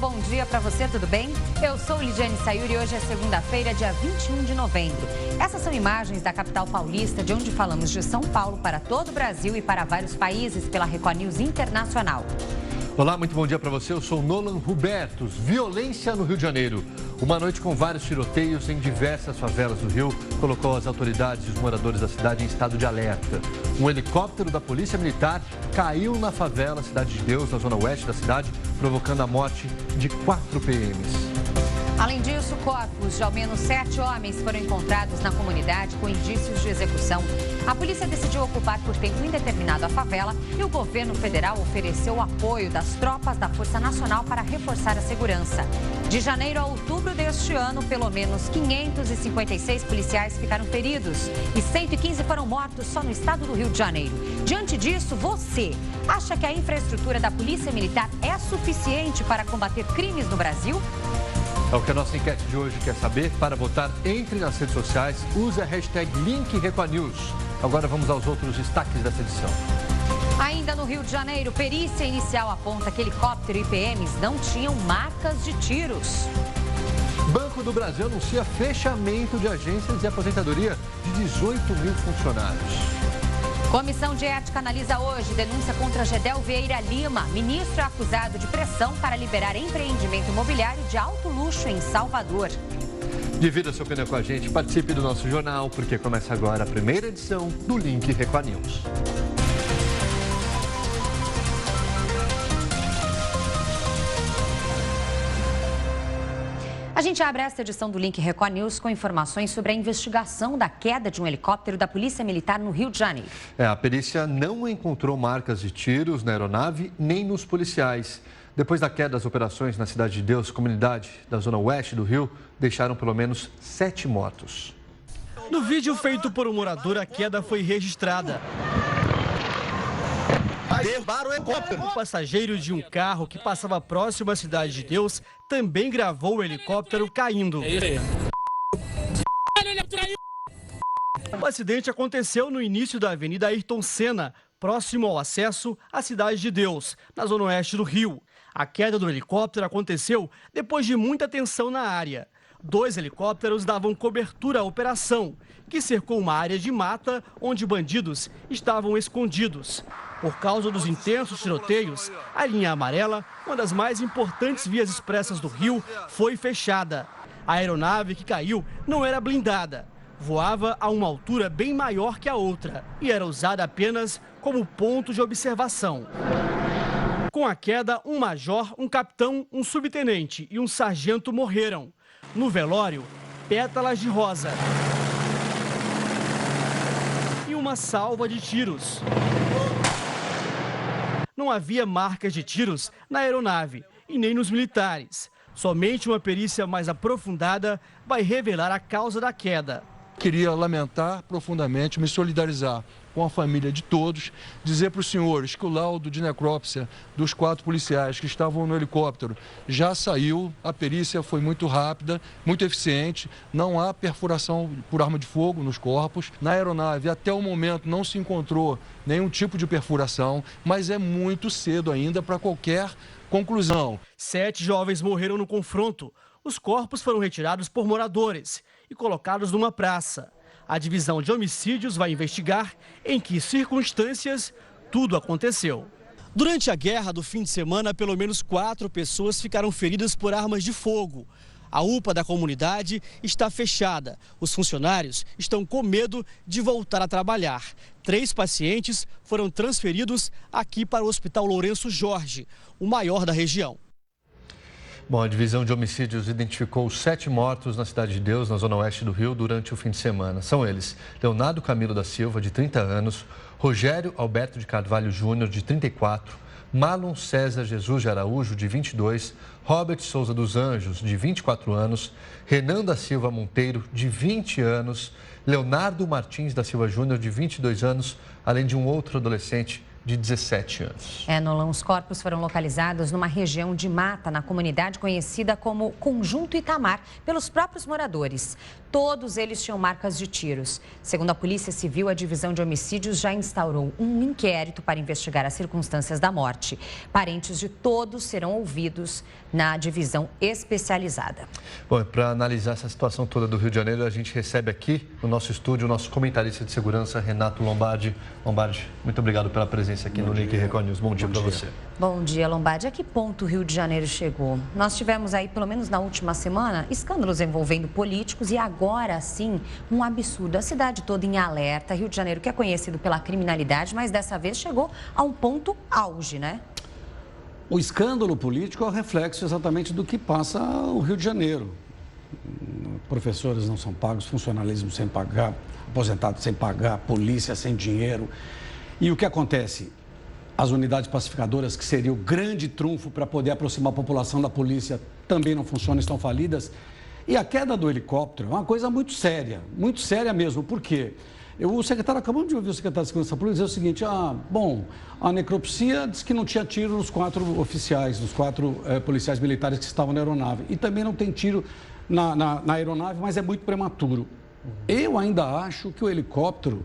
bom dia para você, tudo bem? Eu sou Lidiane Sayuri e hoje é segunda-feira, dia 21 de novembro. Essas são imagens da capital paulista, de onde falamos de São Paulo para todo o Brasil e para vários países pela Record News Internacional. Olá, muito bom dia para você. Eu sou Nolan Hubertus. Violência no Rio de Janeiro. Uma noite com vários tiroteios em diversas favelas do Rio colocou as autoridades e os moradores da cidade em estado de alerta. Um helicóptero da Polícia Militar caiu na favela Cidade de Deus, na zona oeste da cidade, provocando a morte de 4 PMs. Além disso, corpos de ao menos 7 homens foram encontrados na comunidade com indícios de execução. A polícia decidiu ocupar por tempo indeterminado a favela e o governo federal ofereceu o apoio das tropas da Força Nacional para reforçar a segurança. De janeiro a outubro deste ano, pelo menos 556 policiais ficaram feridos e 115 foram mortos só no estado do Rio de Janeiro. Diante disso, você acha que a infraestrutura da Polícia Militar é suficiente para combater crimes no Brasil? É o que a nossa enquete de hoje quer saber. Para votar, entre nas redes sociais, use a hashtag #LinkRecoNews. Agora vamos aos outros destaques dessa edição. Ainda no Rio de Janeiro, perícia inicial aponta que helicóptero e PMs não tinham marcas de tiros. Banco do Brasil anuncia fechamento de agências de aposentadoria de 18 mil funcionários. Comissão de Ética analisa hoje denúncia contra Gedel Vieira Lima. Ministro é acusado de pressão para liberar empreendimento imobiliário de alto luxo em Salvador. Divida sua opinião com a gente, participe do nosso jornal, porque começa agora a primeira edição do Link Record News. A gente abre esta edição do Link Record News com informações sobre a investigação da queda de um helicóptero da Polícia Militar no Rio de Janeiro. A perícia não encontrou marcas de tiros na aeronave nem nos policiais. Depois da queda, as operações na Cidade de Deus, comunidade da zona oeste do Rio, deixaram pelo menos 7 mortos. No vídeo feito por um morador, a queda foi registrada. Derrubaram o helicóptero. O passageiro de um carro que passava próximo à Cidade de Deus também gravou o helicóptero caindo. O acidente aconteceu no início da Avenida Ayrton Senna, próximo ao acesso à Cidade de Deus, na zona oeste do Rio. A queda do helicóptero aconteceu depois de muita tensão na área. 2 helicópteros davam cobertura à operação, que cercou uma área de mata onde bandidos estavam escondidos. Por causa dos intensos tiroteios, a linha amarela, uma das mais importantes vias expressas do Rio, foi fechada. A aeronave que caiu não era blindada. Voava a uma altura bem maior que a outra e era usada apenas como ponto de observação. Com a queda, um major, um capitão, um subtenente e um sargento morreram. No velório, pétalas de rosa e uma salva de tiros. Não havia marcas de tiros na aeronave e nem nos militares. Somente uma perícia mais aprofundada vai revelar a causa da queda. Queria lamentar profundamente, me solidarizar com a família de todos, dizer para os senhores que o laudo de necrópsia dos 4 policiais que estavam no helicóptero já saiu, a perícia foi muito rápida, muito eficiente, não há perfuração por arma de fogo nos corpos. Na aeronave, até o momento, não se encontrou nenhum tipo de perfuração, mas é muito cedo ainda para qualquer conclusão. 7 jovens morreram no confronto. Os corpos foram retirados por moradores e colocados numa praça. A divisão de homicídios vai investigar em que circunstâncias tudo aconteceu. Durante a guerra do fim de semana, pelo menos 4 pessoas ficaram feridas por armas de fogo. A UPA da comunidade está fechada. Os funcionários estão com medo de voltar a trabalhar. 3 pacientes foram transferidos aqui para o Hospital Lourenço Jorge, o maior da região. Bom, a divisão de homicídios identificou 7 mortos na Cidade de Deus, na zona oeste do Rio, durante o fim de semana. São eles: Leonardo Camilo da Silva, de 30 anos, Rogério Alberto de Carvalho Júnior, de 34, Marlon César Jesus de Araújo, de 22, Robert Souza dos Anjos, de 24 anos, Renan da Silva Monteiro, de 20 anos, Leonardo Martins da Silva Júnior, de 22 anos, além de um outro adolescente de 17 anos. Nolan, os corpos foram localizados numa região de mata, na comunidade conhecida como Conjunto Itamar, pelos próprios moradores. Todos eles tinham marcas de tiros. Segundo a Polícia Civil, a Divisão de Homicídios já instaurou um inquérito para investigar as circunstâncias da morte. Parentes de todos serão ouvidos na divisão especializada. Bom, para analisar essa situação toda do Rio de Janeiro, a gente recebe aqui no nosso estúdio o nosso comentarista de segurança, Renato Lombardi. Lombardi, muito obrigado pela presença aqui no Link Record News. Bom dia para você. Bom dia, Lombardi. A que ponto o Rio de Janeiro chegou? Nós tivemos aí, pelo menos na última semana, escândalos envolvendo políticos e agora sim um absurdo. A cidade toda em alerta. Rio de Janeiro, que é conhecido pela criminalidade, mas dessa vez chegou a um ponto auge, né? O escândalo político é o reflexo exatamente do que passa o Rio de Janeiro. Professores não são pagos, funcionalismo sem pagar, aposentados sem pagar, polícia sem dinheiro. E o que acontece? As unidades pacificadoras, que seria o grande trunfo para poder aproximar a população da polícia, também não funcionam, estão falidas. E a queda do helicóptero é uma coisa muito séria mesmo. Por quê? O secretário, acabamos de ouvir o secretário de Segurança Pública dizer o seguinte, a necropsia diz que não tinha tiro nos 4 oficiais, nos 4 policiais militares que estavam na aeronave. E também não tem tiro na aeronave, mas é muito prematuro. Eu ainda acho que o helicóptero,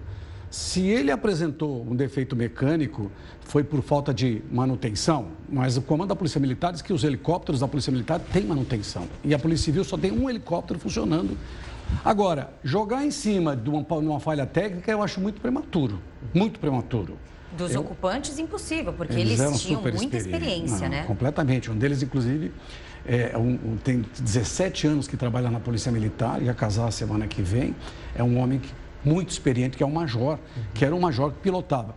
se ele apresentou um defeito mecânico, foi por falta de manutenção, mas o comando da Polícia Militar diz que os helicópteros da Polícia Militar têm manutenção. E a Polícia Civil só tem um helicóptero funcionando. Agora, jogar em cima de uma falha técnica eu acho muito prematuro, muito prematuro. Dos ocupantes, impossível, porque eles tinham muita experiência, né? Completamente. Um deles, inclusive, tem 17 anos que trabalha na Polícia Militar, ia casar a semana que vem. É um homem muito experiente, que é um major, que era um major que pilotava.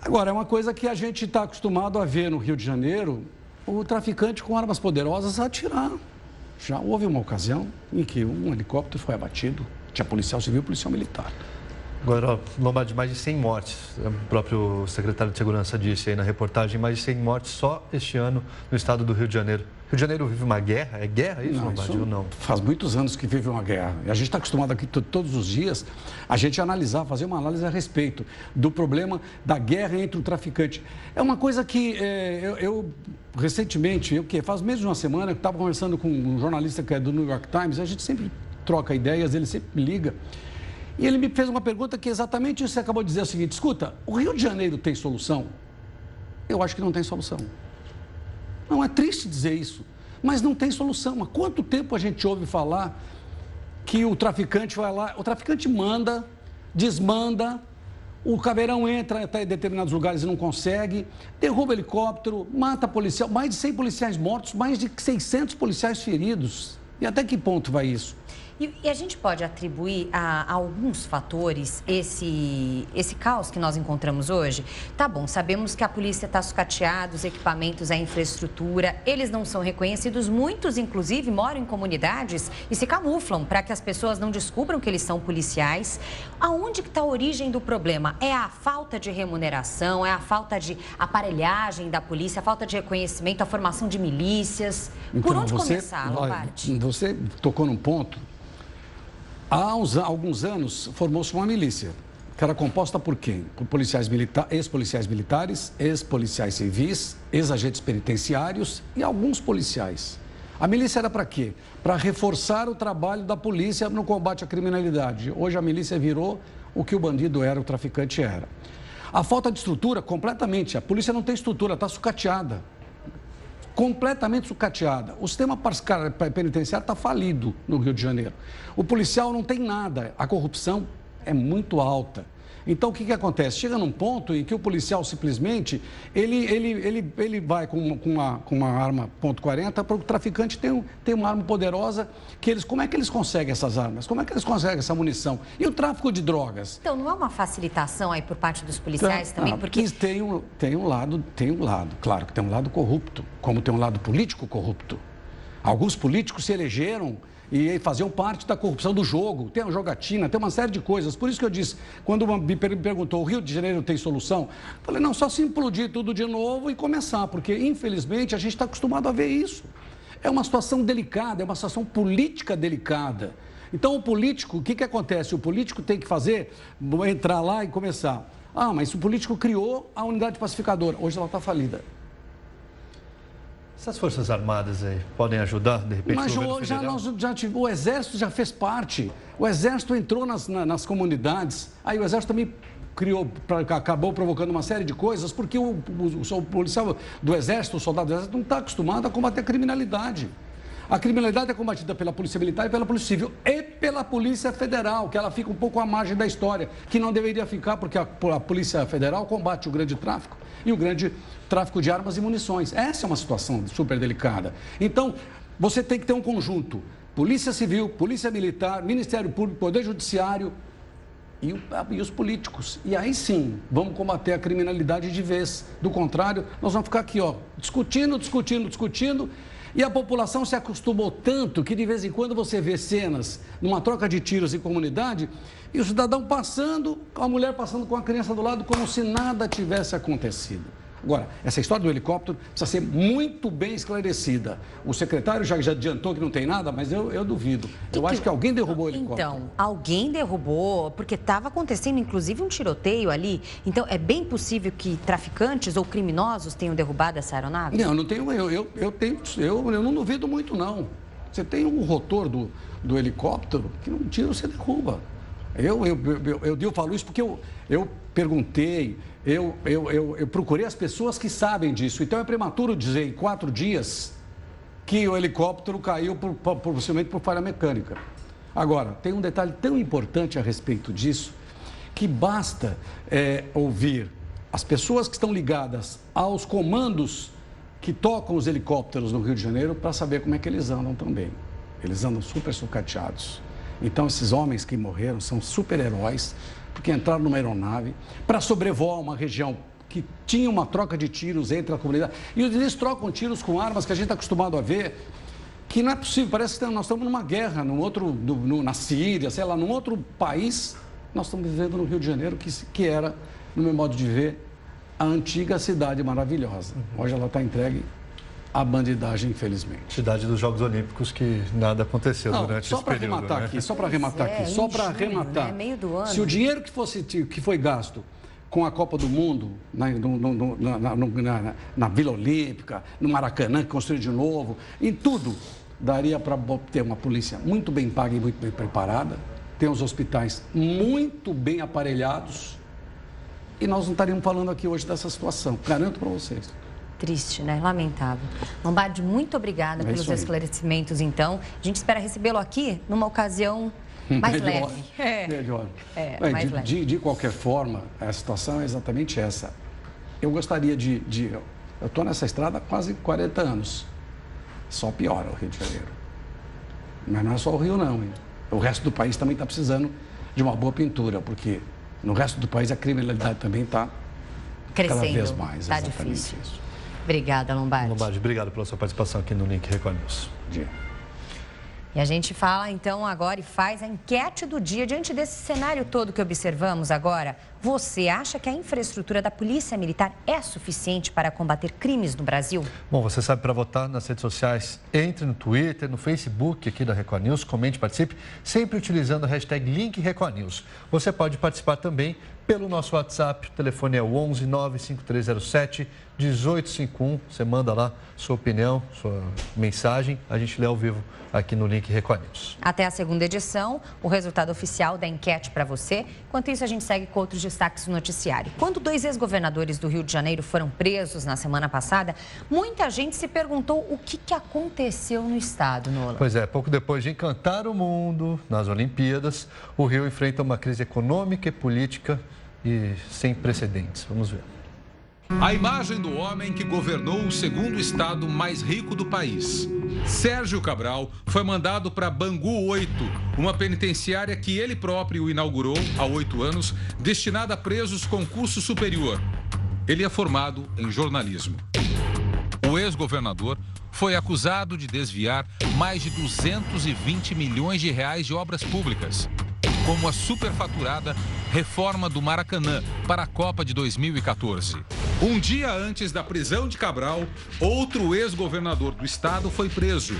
Agora, é uma coisa que a gente está acostumado a ver no Rio de Janeiro, o traficante com armas poderosas a atirar. Já houve uma ocasião em que um helicóptero foi abatido, tinha policial civil e policial militar. Agora, Lombardi, mais de 100 mortes. O próprio secretário de Segurança disse aí na reportagem, mais de 100 mortes só este ano no estado do Rio de Janeiro. Rio de Janeiro vive uma guerra? É guerra isso, Lombardi, ou não? Faz muitos anos que vive uma guerra. A gente está acostumado aqui todos os dias a gente analisar, fazer uma análise a respeito do problema da guerra entre o traficante. É uma coisa que recentemente, faz menos de uma semana, eu estava conversando com um jornalista que é do New York Times, a gente sempre troca ideias, ele sempre me liga. E ele me fez uma pergunta que é exatamente isso que você acabou de dizer, é o seguinte, escuta, o Rio de Janeiro tem solução? Eu acho que não tem solução. Não, é triste dizer isso, mas não tem solução. Há quanto tempo a gente ouve falar que o traficante vai lá, o traficante manda, desmanda, o caveirão entra até em determinados lugares e não consegue, derruba helicóptero, mata policial, mais de 100 policiais mortos, mais de 600 policiais feridos. E até que ponto vai isso? E a gente pode atribuir a alguns fatores esse caos que nós encontramos hoje? Tá bom, sabemos que a polícia está sucateada, os equipamentos, a infraestrutura, eles não são reconhecidos. Muitos, inclusive, moram em comunidades e se camuflam para que as pessoas não descubram que eles são policiais. Aonde que está a origem do problema? É a falta de remuneração, é a falta de aparelhagem da polícia, a falta de reconhecimento, a formação de milícias? Por onde começar, Lombardi? Você tocou num ponto. Há alguns anos, formou-se uma milícia, que era composta por quem? Por ex-policiais militares, ex-policiais civis, ex-agentes penitenciários e alguns policiais. A milícia era para quê? Para reforçar o trabalho da polícia no combate à criminalidade. Hoje a milícia virou o que o bandido era, o traficante era. A falta de estrutura, completamente. A polícia não tem estrutura, está sucateada. Completamente sucateada. O sistema penitenciário está falido no Rio de Janeiro. O policial não tem nada, a corrupção é muito alta. Então, o que acontece? Chega num ponto em que o policial simplesmente, ele vai com uma arma .40, para o traficante tem uma arma poderosa, como é que eles conseguem essas armas? Como é que eles conseguem essa munição? E o tráfico de drogas? Então, não é uma facilitação aí por parte dos policiais também? Porque tem um lado, claro que tem um lado corrupto, como tem um lado político corrupto. Alguns políticos se elegeram e faziam parte da corrupção do jogo, tem a jogatina, tem uma série de coisas. Por isso que eu disse, quando me perguntou, o Rio de Janeiro tem solução? Eu falei, não, só se implodir tudo de novo e começar, porque infelizmente a gente está acostumado a ver isso. É uma situação delicada, é uma situação política delicada. Então o político, o que acontece? O político tem que entrar lá e começar. Mas o político criou a unidade pacificadora, hoje ela está falida. Essas Forças Armadas aí podem ajudar, de repente, mas o governo federal? o Exército já fez parte. O Exército entrou nas comunidades. Aí o Exército também acabou provocando uma série de coisas, porque o policial do Exército, o soldado do Exército, não está acostumado a combater a criminalidade. A criminalidade é combatida pela Polícia Militar e pela Polícia Civil e pela Polícia Federal, que ela fica um pouco à margem da história, que não deveria ficar, porque a Polícia Federal combate o grande tráfico e o grande tráfico de armas e munições. Essa é uma situação super delicada. Então, você tem que ter um conjunto: Polícia Civil, Polícia Militar, Ministério Público, Poder Judiciário e os políticos. E aí sim, vamos combater a criminalidade de vez. Do contrário, nós vamos ficar aqui, discutindo. E a população se acostumou tanto que de vez em quando você vê cenas numa troca de tiros em comunidade e o cidadão passando, a mulher passando com a criança do lado como se nada tivesse acontecido. Agora, essa história do helicóptero precisa ser muito bem esclarecida. O secretário já adiantou que não tem nada, mas eu duvido. Eu acho que alguém derrubou o helicóptero. Então, alguém derrubou, porque estava acontecendo inclusive um tiroteio ali. Então, é bem possível que traficantes ou criminosos tenham derrubado essa aeronave? Não, não tenho, eu não duvido muito, não. Você tem um rotor do helicóptero que num tiro você derruba. Eu falo isso porque eu perguntei, eu procurei as pessoas que sabem disso. Então é prematuro dizer em 4 dias que o helicóptero caiu possivelmente por falha mecânica. Agora, tem um detalhe tão importante a respeito disso que basta ouvir as pessoas que estão ligadas aos comandos que tocam os helicópteros no Rio de Janeiro para saber como é que eles andam também. Eles andam super sucateados. Então, esses homens que morreram são super-heróis, porque entraram numa aeronave para sobrevoar uma região que tinha uma troca de tiros entre a comunidade. E eles trocam tiros com armas que a gente está acostumado a ver, que não é possível. Parece que nós estamos numa guerra, na Síria, sei lá, num outro país. Nós estamos vivendo no Rio de Janeiro, que era, no meu modo de ver, a antiga cidade maravilhosa. Hoje ela está entregue à bandidagem, infelizmente. Cidade dos Jogos Olímpicos, que nada aconteceu durante esse período. Só para arrematar aqui. Meio do ano. Se o dinheiro que foi gasto com a Copa do Mundo, na Vila Olímpica, no Maracanã, que construiu de novo, em tudo, daria para ter uma polícia muito bem paga e muito bem preparada, ter os hospitais muito bem aparelhados, e nós não estaríamos falando aqui hoje dessa situação, garanto para vocês. Triste, né? Lamentável. Lombardi, muito obrigada pelos esclarecimentos, então. A gente espera recebê-lo aqui numa ocasião mais leve. Melhor. Mais leve. De qualquer forma, a situação é exatamente essa. Eu gostaria eu estou nessa estrada há quase 40 anos. Só piora o Rio de Janeiro. Mas não é só o Rio, não, hein? O resto do país também está precisando de uma boa pintura, porque no resto do país a criminalidade também está crescendo. Cada vez mais. Está difícil. Isso. Obrigada, Lombardi. Lombardi, obrigado pela sua participação aqui no Link Record News. E a gente fala então agora e faz a enquete do dia. Diante desse cenário todo que observamos agora, você acha que a infraestrutura da Polícia Militar é suficiente para combater crimes no Brasil? Bom, você sabe, para votar nas redes sociais, entre no Twitter, no Facebook aqui da Record News, comente, participe, sempre utilizando a hashtag Link Record News. Você pode participar também pelo nosso WhatsApp, o telefone é o 11 95307 1851. Você manda lá sua opinião, sua mensagem, a gente lê ao vivo aqui no Link Record News. Até a segunda edição, o resultado oficial da enquete para você. Enquanto isso, a gente segue com outros destaques do noticiário. Quando 2 ex-governadores do Rio de Janeiro foram presos na semana passada, muita gente se perguntou o que aconteceu no estado, Nola. Pois é, pouco depois de encantar o mundo nas Olimpíadas, o Rio enfrenta uma crise econômica e política e sem precedentes. Vamos ver. A imagem do homem que governou o segundo estado mais rico do país. Sérgio Cabral foi mandado para Bangu 8, uma penitenciária que ele próprio inaugurou há 8 anos, destinada a presos com curso superior. Ele é formado em jornalismo. O ex-governador foi acusado de desviar mais de 220 milhões de reais de obras públicas, como a superfaturada reforma do Maracanã para a Copa de 2014. Um dia antes da prisão de Cabral, outro ex-governador do estado foi preso,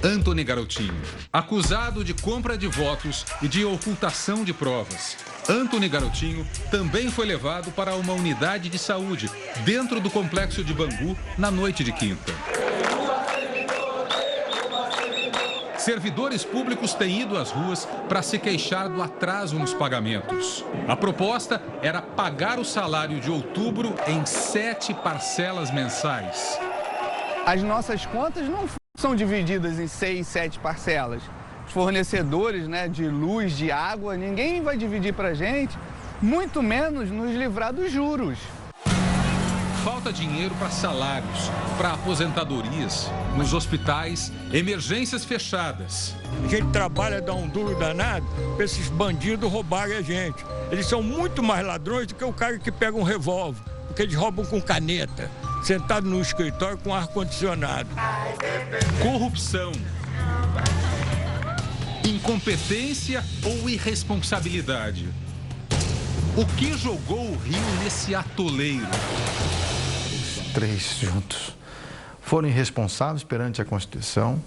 Antony Garotinho, acusado de compra de votos e de ocultação de provas. Antony Garotinho também foi levado para uma unidade de saúde dentro do complexo de Bangu na noite de quinta. servidores públicos têm ido às ruas para se queixar do atraso nos pagamentos. A proposta era pagar o salário de outubro em 7 parcelas mensais. As nossas contas não são divididas em 6, 7 parcelas. Os fornecedores, né, de luz, de água, ninguém vai dividir para a gente, muito menos nos livrar dos juros. Falta dinheiro para salários, para aposentadorias, nos hospitais, emergências fechadas. A gente trabalha, dá um duro danado para esses bandidos roubarem a gente. Eles são muito mais ladrões do que o cara que pega um revólver, porque eles roubam com caneta, sentado no escritório com ar-condicionado. Corrupção, incompetência ou irresponsabilidade? O que jogou o Rio nesse atoleiro? Os três juntos foram irresponsáveis perante a Constituição,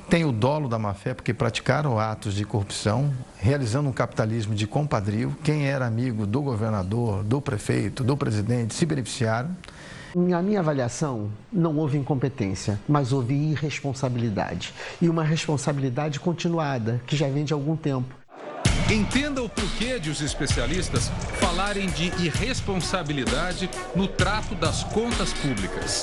têm o dolo da má-fé porque praticaram atos de corrupção, realizando um capitalismo de compadrio. Quem era amigo do governador, do prefeito, do presidente, se beneficiaram. Na minha avaliação, não houve incompetência, mas houve irresponsabilidade. E uma responsabilidade continuada, que já vem de algum tempo. Entenda o porquê de os especialistas falarem de irresponsabilidade no trato das contas públicas.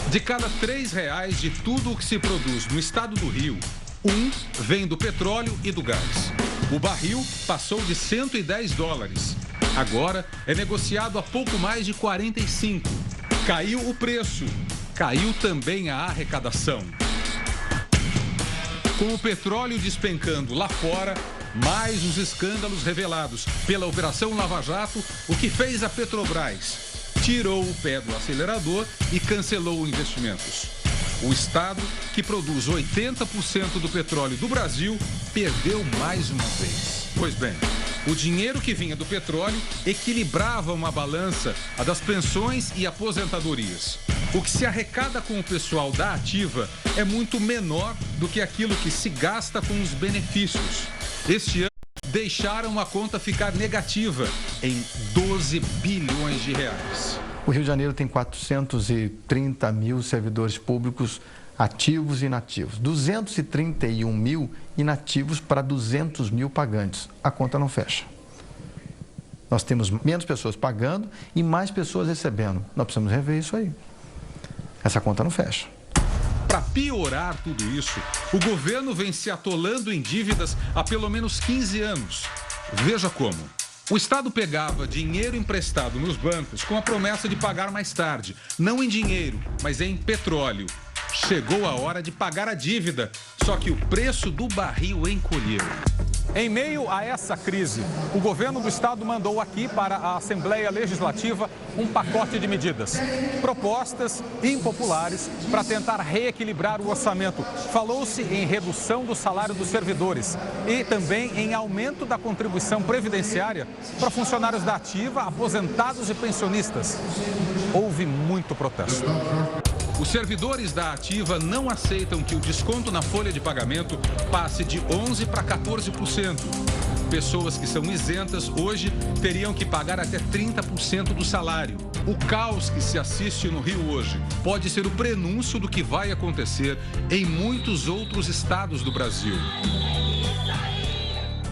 De cada R$3 de tudo o que se produz no estado do Rio, 1 vem do petróleo e do gás. O barril passou de $110. Agora é negociado a pouco mais de 45. Caiu o preço, caiu também a arrecadação. Com o petróleo despencando lá fora, mais os escândalos revelados pela Operação Lava Jato, o que fez a Petrobras? Tirou o pé do acelerador e cancelou investimentos. O estado, que produz 80% do petróleo do Brasil, perdeu mais uma vez. Pois bem, o dinheiro que vinha do petróleo equilibrava uma balança, a das pensões e aposentadorias. O que se arrecada com o pessoal da ativa é muito menor do que aquilo que se gasta com os benefícios. Este ano, deixaram a conta ficar negativa em 12 bilhões de reais. O Rio de Janeiro tem 430 mil servidores públicos ativos e inativos. 231 mil inativos para 200 mil pagantes. A conta não fecha. Nós temos menos pessoas pagando e mais pessoas recebendo. Nós precisamos rever isso aí. Essa conta não fecha. Para piorar tudo isso, o governo vem se atolando em dívidas há pelo menos 15 anos. Veja como. O Estado pegava dinheiro emprestado nos bancos com a promessa de pagar mais tarde, não em dinheiro, mas em petróleo. Chegou a hora de pagar a dívida, só que o preço do barril encolheu. Em meio a essa crise, o governo do estado mandou aqui para a Assembleia Legislativa um pacote de medidas. Propostas impopulares para tentar reequilibrar o orçamento. Falou-se em redução do salário dos servidores e também em aumento da contribuição previdenciária para funcionários da ativa, aposentados e pensionistas. Houve muito protesto. Os servidores da ativa não aceitam que o desconto na folha de pagamento passe de 11% para 14%. Pessoas que são isentas hoje teriam que pagar até 30% do salário. O caos que se assiste no Rio hoje pode ser o prenúncio do que vai acontecer em muitos outros estados do Brasil.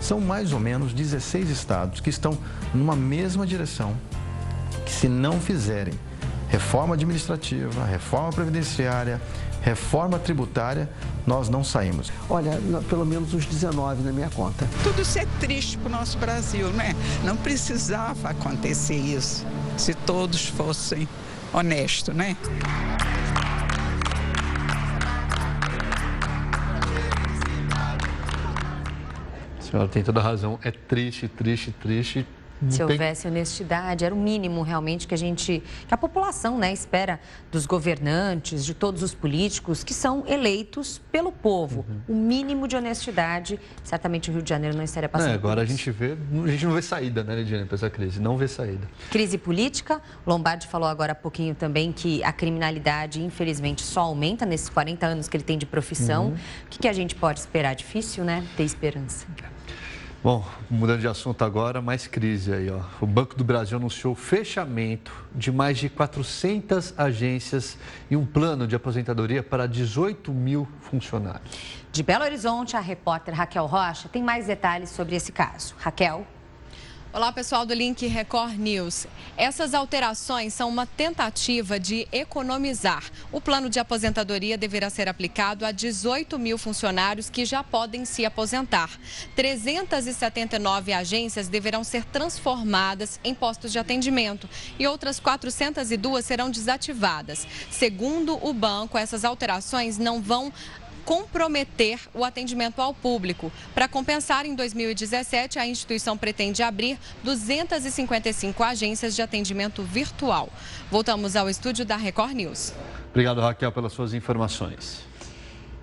São mais ou menos 16 estados que estão numa mesma direção, que se não fizerem reforma administrativa, reforma previdenciária, reforma tributária, nós não saímos. Olha, pelo menos uns 19 na minha conta. Tudo isso é triste para o nosso Brasil, né? Não precisava acontecer isso, se todos fossem honestos, né? A senhora tem toda a razão. É triste, triste, triste. Se houvesse honestidade, era o mínimo realmente que a população, né, espera dos governantes, de todos os políticos que são eleitos pelo povo. O mínimo de honestidade, certamente o Rio de Janeiro não estaria passando agora por a gente não vê saída, né, Lidiane, para essa crise, não vê saída. Crise política, Lombardi falou agora há pouquinho também que a criminalidade, infelizmente, só aumenta nesses 40 anos que ele tem de profissão. O que a gente pode esperar? Difícil, né, ter esperança. Bom, mudando de assunto agora, mais crise aí, ó. O Banco do Brasil anunciou o fechamento de mais de 400 agências e um plano de aposentadoria para 18 mil funcionários. De Belo Horizonte, a repórter Raquel Rocha tem mais detalhes sobre esse caso. Raquel. Olá, pessoal do Link Record News. Essas alterações são uma tentativa de economizar. O plano de aposentadoria deverá ser aplicado a 18 mil funcionários que já podem se aposentar. 379 agências deverão ser transformadas em postos de atendimento e outras 402 serão desativadas. Segundo o banco, essas alterações não vão comprometer o atendimento ao público. Para compensar, em 2017, a instituição pretende abrir 255 agências de atendimento virtual. Voltamos ao estúdio da Record News. Obrigado, Raquel, pelas suas informações.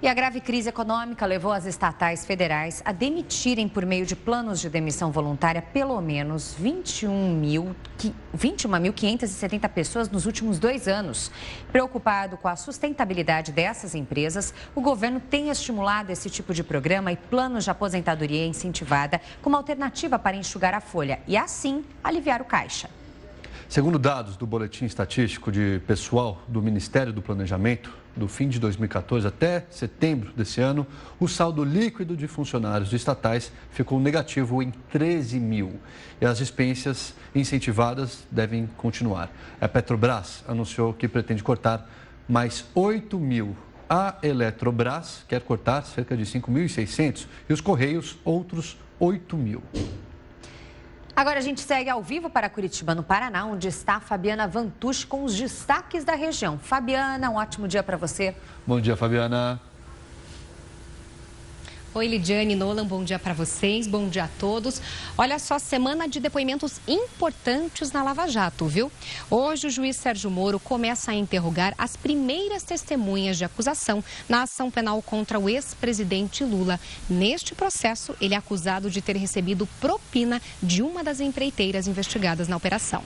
E a grave crise econômica levou as estatais federais a demitirem, por meio de planos de demissão voluntária, pelo menos 21.570 pessoas nos últimos 2 anos. Preocupado com a sustentabilidade dessas empresas, o governo tem estimulado esse tipo de programa e planos de aposentadoria incentivada como alternativa para enxugar a folha e, assim, aliviar o caixa. Segundo dados do Boletim Estatístico de Pessoal do Ministério do Planejamento, do fim de 2014 até setembro desse ano, o saldo líquido de funcionários estatais ficou negativo em 13 mil. E as dispensas incentivadas devem continuar. A Petrobras anunciou que pretende cortar mais 8 mil. A Eletrobras quer cortar cerca de 5.600 e os Correios outros 8 mil. Agora a gente segue ao vivo para Curitiba, no Paraná, onde está a Fabiana Vantuch com os destaques da região. Fabiana, um ótimo dia para você. Bom dia, Fabiana. Oi, Lidiane, Nolan, bom dia para vocês, bom dia a todos. Olha só, semana de depoimentos importantes na Lava Jato, viu? Hoje o juiz Sérgio Moro começa a interrogar as primeiras testemunhas de acusação na ação penal contra o ex-presidente Lula. Neste processo, ele é acusado de ter recebido propina de uma das empreiteiras investigadas na operação.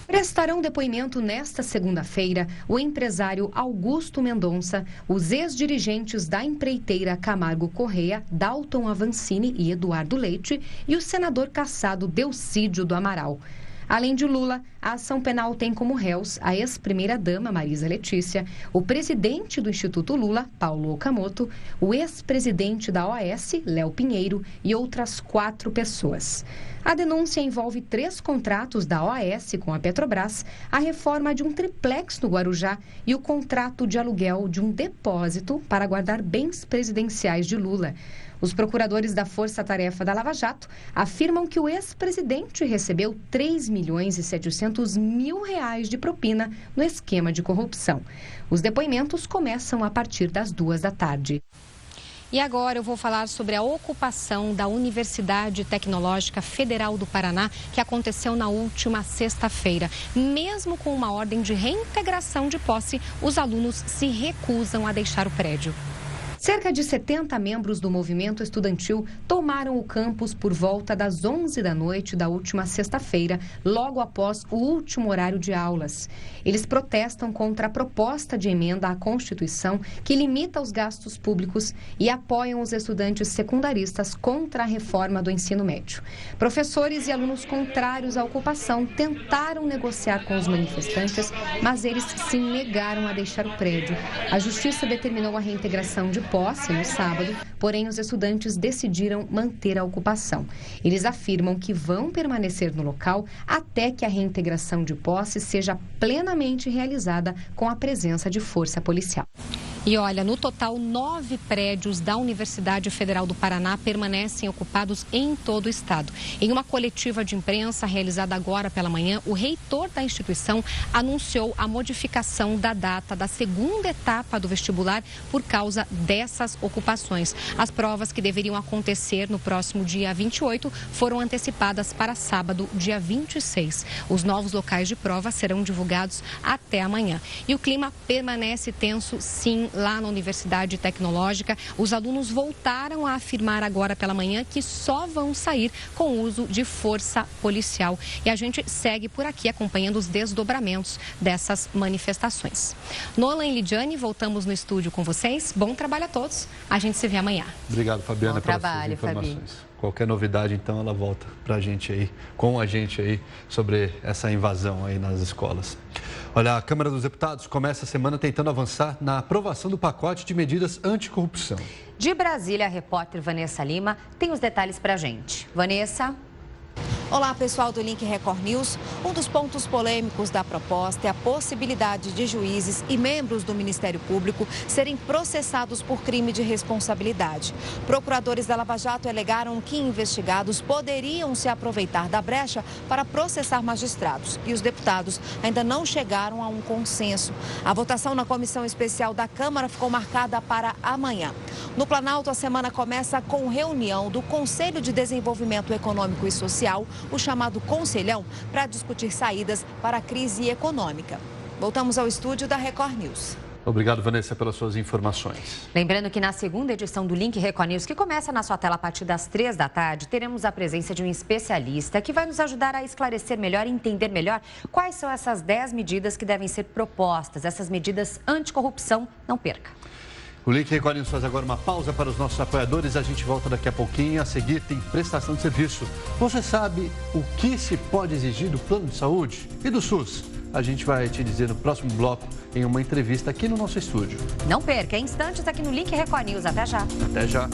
Prestarão depoimento nesta segunda-feira o empresário Augusto Mendonça, os ex-dirigentes da empreiteira Camargo Corrêa, Dalton Avancini e Eduardo Leite e o senador cassado Delcídio do Amaral. Além de Lula, a ação penal tem como réus a ex-primeira-dama Marisa Letícia, o presidente do Instituto Lula, Paulo Okamoto, o ex-presidente da OAS, Léo Pinheiro, e outras 4 pessoas. A denúncia envolve 3 contratos da OAS com a Petrobras, a reforma de um triplex no Guarujá e o contrato de aluguel de um depósito para guardar bens presidenciais de Lula. Os procuradores da Força Tarefa da Lava Jato afirmam que o ex-presidente recebeu 3.700.000 reais de propina no esquema de corrupção. Os depoimentos começam a partir das 2 da tarde. E agora eu vou falar sobre a ocupação da Universidade Tecnológica Federal do Paraná, que aconteceu na última sexta-feira. Mesmo com uma ordem de reintegração de posse, os alunos se recusam a deixar o prédio. Cerca de 70 membros do movimento estudantil tomaram o campus por volta das 11 da noite da última sexta-feira, logo após o último horário de aulas. Eles protestam contra a proposta de emenda à Constituição que limita os gastos públicos e apoiam os estudantes secundaristas contra a reforma do ensino médio. Professores e alunos contrários à ocupação tentaram negociar com os manifestantes, mas eles se negaram a deixar o prédio. A Justiça determinou a reintegração de posse no sábado, porém os estudantes decidiram manter a ocupação. Eles afirmam que vão permanecer no local até que a reintegração de posse seja plenamente realizada com a presença de força policial. E olha, no total, 9 prédios da Universidade Federal do Paraná permanecem ocupados em todo o estado. Em uma coletiva de imprensa realizada agora pela manhã, o reitor da instituição anunciou a modificação da data da segunda etapa do vestibular por causa dessas ocupações. As provas que deveriam acontecer no próximo dia 28 foram antecipadas para sábado, dia 26. Os novos locais de prova serão divulgados até amanhã. E o clima permanece tenso, sim, lá na Universidade Tecnológica. Os alunos voltaram a afirmar agora pela manhã que só vão sair com o uso de força policial. E a gente segue por aqui acompanhando os desdobramentos dessas manifestações. Nolan e Lidiane, voltamos no estúdio com vocês. Bom trabalho a todos. A gente se vê amanhã. Obrigado, Fabiana, pelas suas informações. Fabi. Qualquer novidade, então, ela volta para a gente aí, com a gente aí, sobre essa invasão aí nas escolas. Olha, a Câmara dos Deputados começa a semana tentando avançar na aprovação do pacote de medidas anticorrupção. De Brasília, a repórter Vanessa Lima tem os detalhes para a gente. Vanessa. Olá, pessoal do Link Record News. Um dos pontos polêmicos da proposta é a possibilidade de juízes e membros do Ministério Público serem processados por crime de responsabilidade. Procuradores da Lava Jato alegaram que investigados poderiam se aproveitar da brecha para processar magistrados e os deputados ainda não chegaram a um consenso. A votação na comissão especial da Câmara ficou marcada para amanhã. No Planalto, a semana começa com reunião do Conselho de Desenvolvimento Econômico e Social, o chamado Conselhão, para discutir saídas para a crise econômica. Voltamos ao estúdio da Record News. Obrigado, Vanessa, pelas suas informações. Lembrando que na segunda edição do Link Record News, que começa na sua tela a partir das 3 da tarde, teremos a presença de um especialista que vai nos ajudar a esclarecer melhor e entender melhor quais são essas 10 medidas que devem ser propostas, essas medidas anticorrupção. Não perca. O Link Record News faz agora uma pausa para os nossos apoiadores. A gente volta daqui a pouquinho. A seguir tem prestação de serviço. Você sabe o que se pode exigir do plano de saúde e do SUS? A gente vai te dizer no próximo bloco em uma entrevista aqui no nosso estúdio. Não perca, instantes aqui no Link Record News. Até já. Até já.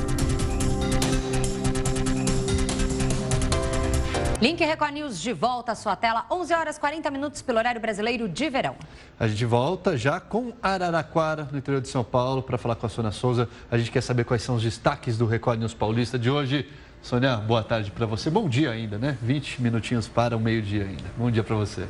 Link Record News de volta à sua tela, 11 horas 40 minutos pelo horário brasileiro de verão. A gente volta já com Araraquara, no interior de São Paulo, para falar com a Sônia Souza. A gente quer saber quais são os destaques do Record News Paulista de hoje. Sônia, boa tarde para você. Bom dia ainda, né? 20 minutinhos para o meio-dia ainda. Bom dia para você.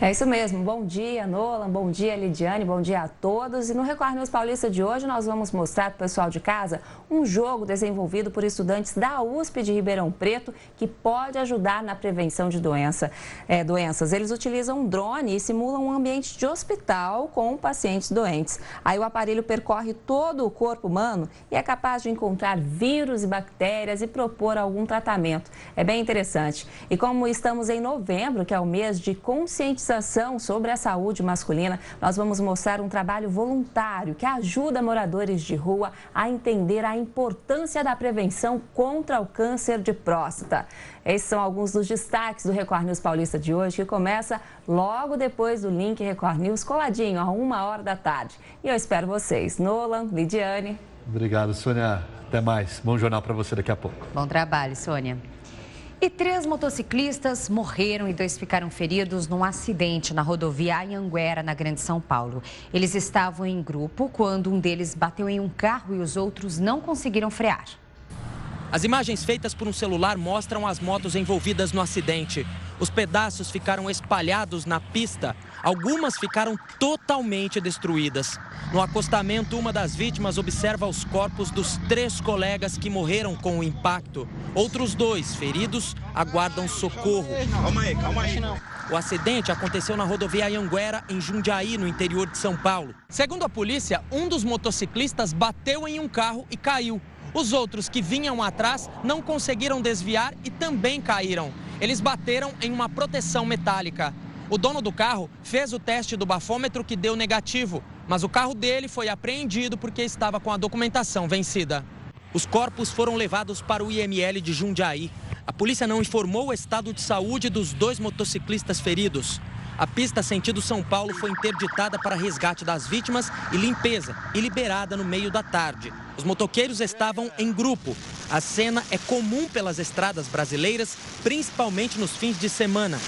É isso mesmo. Bom dia, Nolan. Bom dia, Lidiane. Bom dia a todos. E no Record News Paulista de hoje, nós vamos mostrar para o pessoal de casa um jogo desenvolvido por estudantes da USP de Ribeirão Preto que pode ajudar na prevenção de doenças. Eles utilizam um drone e simulam um ambiente de hospital com pacientes doentes. Aí o aparelho percorre todo o corpo humano e é capaz de encontrar vírus e bactérias e propor algum tratamento. É bem interessante. E como estamos em novembro, que é o mês de conscientização sobre a saúde masculina, nós vamos mostrar um trabalho voluntário que ajuda moradores de rua a entender a importância da prevenção contra o câncer de próstata. Esses são alguns dos destaques do Record News Paulista de hoje, que começa logo depois do Link Record News, coladinho, a 1h da tarde. E eu espero vocês. Nolan, Lidiane. Obrigado, Sônia. Até mais. Bom jornal para você daqui a pouco. Bom trabalho, Sônia. E 3 motociclistas morreram e 2 ficaram feridos num acidente na rodovia Anhanguera, na Grande São Paulo. Eles estavam em grupo quando um deles bateu em um carro e os outros não conseguiram frear. As imagens feitas por um celular mostram as motos envolvidas no acidente. Os pedaços ficaram espalhados na pista. Algumas ficaram totalmente destruídas. No acostamento, uma das vítimas observa os corpos dos 3 colegas que morreram com o impacto. Outros 2, feridos, aguardam socorro. Calma aí. O acidente aconteceu na rodovia Anhanguera, em Jundiaí, no interior de São Paulo. Segundo a polícia, um dos motociclistas bateu em um carro e caiu. Os outros que vinham atrás não conseguiram desviar e também caíram. Eles bateram em uma proteção metálica. O dono do carro fez o teste do bafômetro que deu negativo, mas o carro dele foi apreendido porque estava com a documentação vencida. Os corpos foram levados para o IML de Jundiaí. A polícia não informou o estado de saúde dos 2 motociclistas feridos. A pista sentido São Paulo foi interditada para resgate das vítimas e limpeza e liberada no meio da tarde. Os motoqueiros estavam em grupo. A cena é comum pelas estradas brasileiras, principalmente nos fins de semana.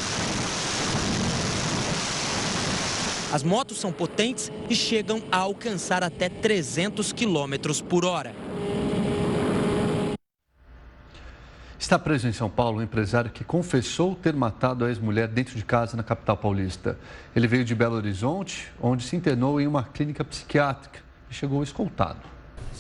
As motos são potentes e chegam a alcançar até 300 km por hora. Está preso em São Paulo um empresário que confessou ter matado a ex-mulher dentro de casa na capital paulista. Ele veio de Belo Horizonte, onde se internou em uma clínica psiquiátrica e chegou escoltado.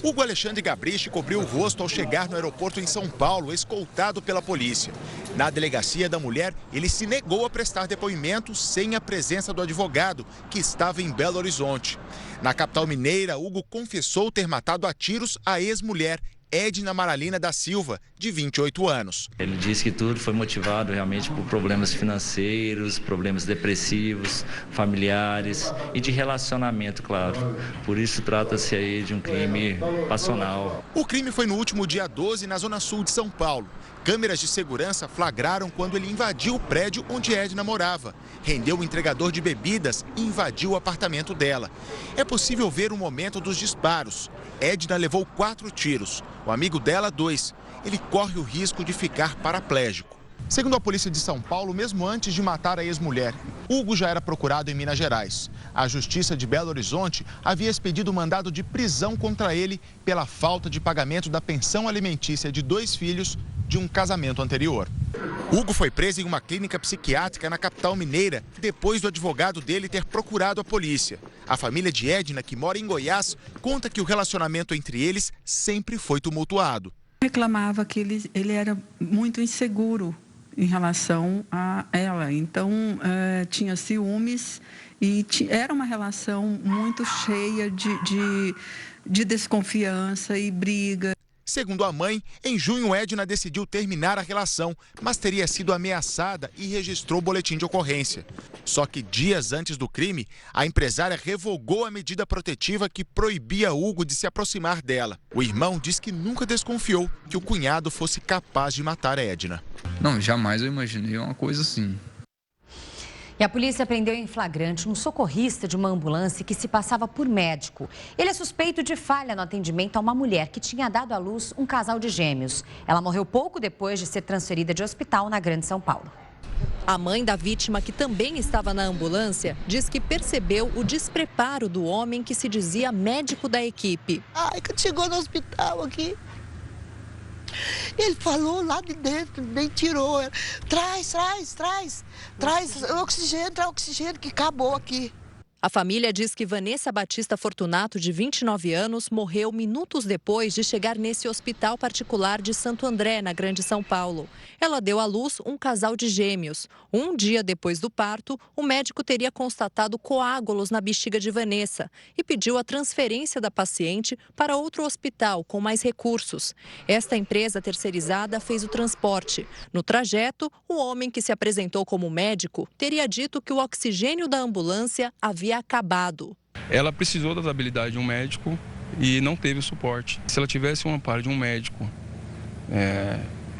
Hugo Alexandre Gabriche cobriu o rosto ao chegar no aeroporto em São Paulo, escoltado pela polícia. Na delegacia da mulher, ele se negou a prestar depoimento sem a presença do advogado, que estava em Belo Horizonte. Na capital mineira, Hugo confessou ter matado a tiros a ex-mulher Edna Maralina da Silva, de 28 anos. Ele disse que tudo foi motivado realmente por problemas financeiros, problemas depressivos, familiares e de relacionamento, claro. Por isso trata-se aí de um crime passional. O crime foi no último dia 12, na zona sul de São Paulo. Câmeras de segurança flagraram quando ele invadiu o prédio onde Edna morava. Rendeu o entregador de bebidas e invadiu o apartamento dela. É possível ver o momento dos disparos. Edna levou 4 tiros, o amigo dela 2. Ele corre o risco de ficar paraplégico. Segundo a polícia de São Paulo, mesmo antes de matar a ex-mulher, Hugo já era procurado em Minas Gerais. A Justiça de Belo Horizonte havia expedido mandado de prisão contra ele pela falta de pagamento da pensão alimentícia de 2 filhos de um casamento anterior. Hugo foi preso em uma clínica psiquiátrica na capital mineira, depois do advogado dele ter procurado a polícia. A família de Edna, que mora em Goiás, conta que o relacionamento entre eles sempre foi tumultuado. Reclamava que ele era muito inseguro em relação a ela, então tinha ciúmes e era uma relação muito cheia de desconfiança e briga. Segundo a mãe, em junho Edna decidiu terminar a relação, mas teria sido ameaçada e registrou o boletim de ocorrência. Só que dias antes do crime, a empresária revogou a medida protetiva que proibia Hugo de se aproximar dela. O irmão diz que nunca desconfiou que o cunhado fosse capaz de matar Edna. Não, jamais eu imaginei uma coisa assim. E a polícia prendeu em flagrante um socorrista de uma ambulância que se passava por médico. Ele é suspeito de falha no atendimento a uma mulher que tinha dado à luz um casal de gêmeos. Ela morreu pouco depois de ser transferida de hospital na Grande São Paulo. A mãe da vítima, que também estava na ambulância, diz que percebeu o despreparo do homem que se dizia médico da equipe. Quando chegou no hospital aqui, ele falou lá de dentro, nem tirou. Traz oxigênio que acabou aqui. A família diz que Vanessa Batista Fortunato, de 29 anos, morreu minutos depois de chegar nesse hospital particular de Santo André, na Grande São Paulo. Ela deu à luz um casal de gêmeos. Um dia depois do parto, o médico teria constatado coágulos na bexiga de Vanessa e pediu a transferência da paciente para outro hospital com mais recursos. Esta empresa terceirizada fez o transporte. No trajeto, o homem que se apresentou como médico teria dito que o oxigênio da ambulância havia acabado. Ela precisou das habilidades de um médico e não teve o suporte. Se ela tivesse um amparo de um médico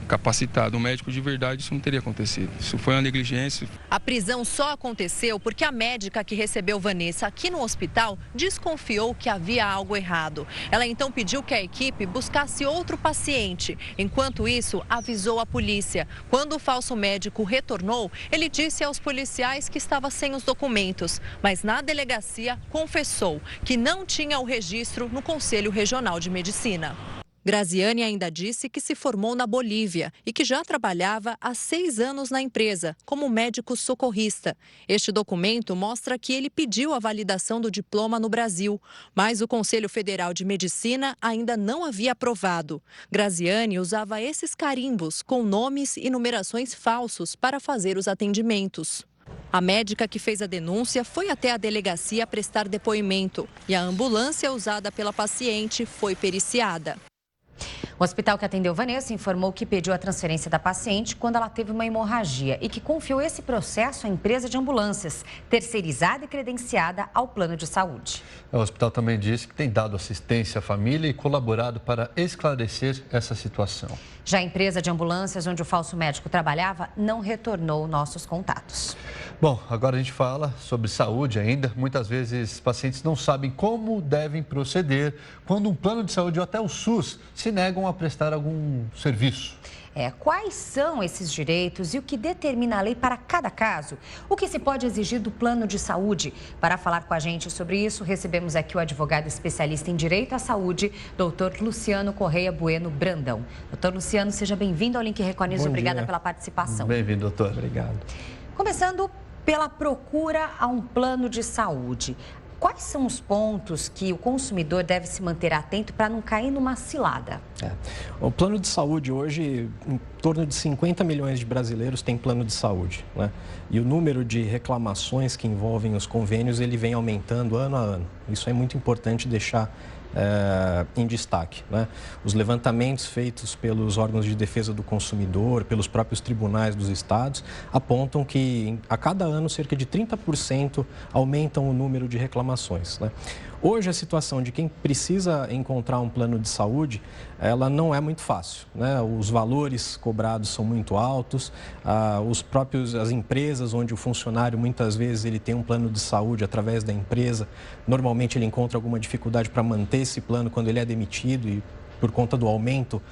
capacitado, um médico de verdade, isso não teria acontecido. Isso foi uma negligência. A prisão só aconteceu porque a médica que recebeu Vanessa aqui no hospital desconfiou que havia algo errado. Ela então pediu que a equipe buscasse outro paciente. Enquanto isso, avisou a polícia. Quando o falso médico retornou, ele disse aos policiais que estava sem os documentos, mas na delegacia confessou que não tinha o registro no Conselho Regional de Medicina. Graziane ainda disse que se formou na Bolívia e que já trabalhava há 6 anos na empresa, como médico socorrista. Este documento mostra que ele pediu a validação do diploma no Brasil, mas o Conselho Federal de Medicina ainda não havia aprovado. Graziane usava esses carimbos com nomes e numerações falsos para fazer os atendimentos. A médica que fez a denúncia foi até a delegacia prestar depoimento e a ambulância usada pela paciente foi periciada. O hospital que atendeu Vanessa informou que pediu a transferência da paciente quando ela teve uma hemorragia e que confiou esse processo à empresa de ambulâncias, terceirizada e credenciada ao plano de saúde. O hospital também disse que tem dado assistência à família e colaborado para esclarecer essa situação. Já a empresa de ambulâncias onde o falso médico trabalhava não retornou nossos contatos. Bom, agora a gente fala sobre saúde ainda. Muitas vezes pacientes não sabem como devem proceder quando um plano de saúde ou até o SUS se negam a prestar algum serviço. Quais são esses direitos e o que determina a lei para cada caso? O que se pode exigir do plano de saúde? Para falar com a gente sobre isso, recebemos aqui o advogado especialista em direito à saúde, doutor Luciano Correia Bueno Brandão. Doutor Luciano, seja bem-vindo ao Link Record News. Obrigada pela participação. Bem-vindo, doutor. Obrigado. Começando pela procura a um plano de saúde. Quais são os pontos que o consumidor deve se manter atento para não cair numa cilada? O plano de saúde hoje, torno de 50 milhões de brasileiros têm plano de saúde, né? E o número de reclamações que envolvem os convênios, ele vem aumentando ano a ano. Isso é muito importante deixar em destaque, né? Os levantamentos feitos pelos órgãos de defesa do consumidor, pelos próprios tribunais dos estados, apontam que a cada ano cerca de 30% aumentam o número de reclamações, né? Hoje a situação de quem precisa encontrar um plano de saúde, ela não é muito fácil, né? Os valores cobrados são muito altos, as empresas onde o funcionário muitas vezes ele tem um plano de saúde através da empresa, normalmente ele encontra alguma dificuldade para manter esse plano quando ele é demitido e por conta do aumento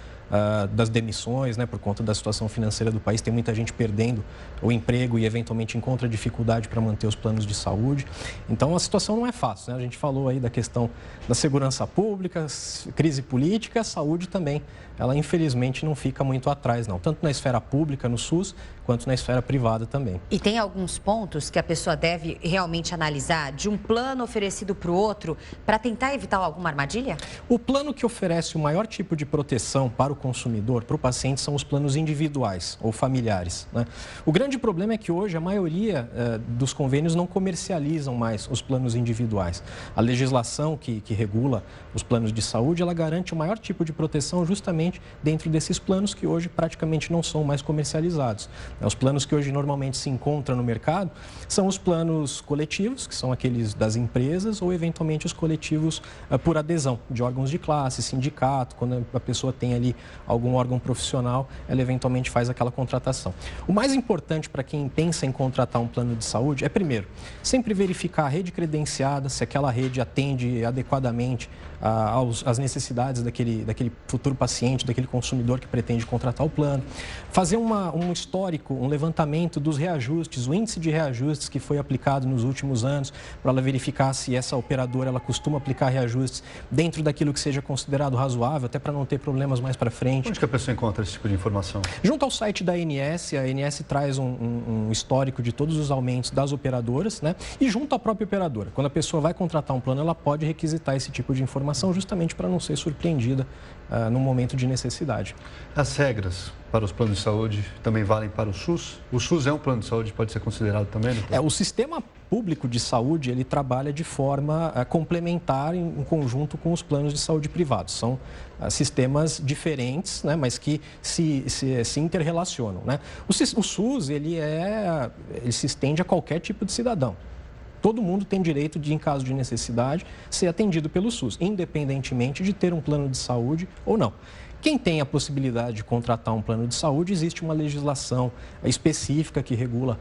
das demissões, né, por conta da situação financeira do país, tem muita gente perdendo o emprego e eventualmente encontra dificuldade para manter os planos de saúde. Então a situação não é fácil, né? A gente falou aí da questão da segurança pública, crise política, a saúde também, ela infelizmente não fica muito atrás não, tanto na esfera pública, no SUS, quanto na esfera privada também. E tem alguns pontos que a pessoa deve realmente analisar de um plano oferecido para o outro para tentar evitar alguma armadilha? O plano que oferece o maior tipo de proteção para o consumidor, para o paciente, são os planos individuais ou familiares, né? O grande problema é que hoje a maioria dos convênios não comercializam mais os planos individuais. A legislação que regula os planos de saúde, ela garante o maior tipo de proteção justamente dentro desses planos que hoje praticamente não são mais comercializados. Os planos que hoje normalmente se encontram no mercado são os planos coletivos, que são aqueles das empresas, ou eventualmente os coletivos por adesão de órgãos de classe, sindicato, quando a pessoa tem ali algum órgão profissional, ela eventualmente faz aquela contratação. O mais importante para quem pensa em contratar um plano de saúde é, primeiro, sempre verificar a rede credenciada, se aquela rede atende adequadamente às necessidades daquele futuro paciente, daquele consumidor que pretende contratar o plano. Fazer um histórico, um levantamento dos reajustes, o índice de reajustes que foi aplicado nos últimos anos, para ela verificar se essa operadora ela costuma aplicar reajustes dentro daquilo que seja considerado razoável, até para não ter problemas mais para frente. Onde que a pessoa encontra esse tipo de informação? Junto ao site da ANS, a ANS traz um histórico de todos os aumentos das operadoras, né? E junto à própria operadora. Quando a pessoa vai contratar um plano, ela pode requisitar esse tipo de informação justamente para não ser surpreendida no momento de necessidade. As regras para os planos de saúde também valem para o SUS? O SUS é um plano de saúde, pode ser considerado também? O sistema público de saúde, ele trabalha de forma complementar em conjunto com os planos de saúde privados. São sistemas diferentes, né, mas que se interrelacionam, né? O SUS, ele se estende a qualquer tipo de cidadão. Todo mundo tem direito de, em caso de necessidade, ser atendido pelo SUS, independentemente de ter um plano de saúde ou não. Quem tem a possibilidade de contratar um plano de saúde, existe uma legislação específica que regula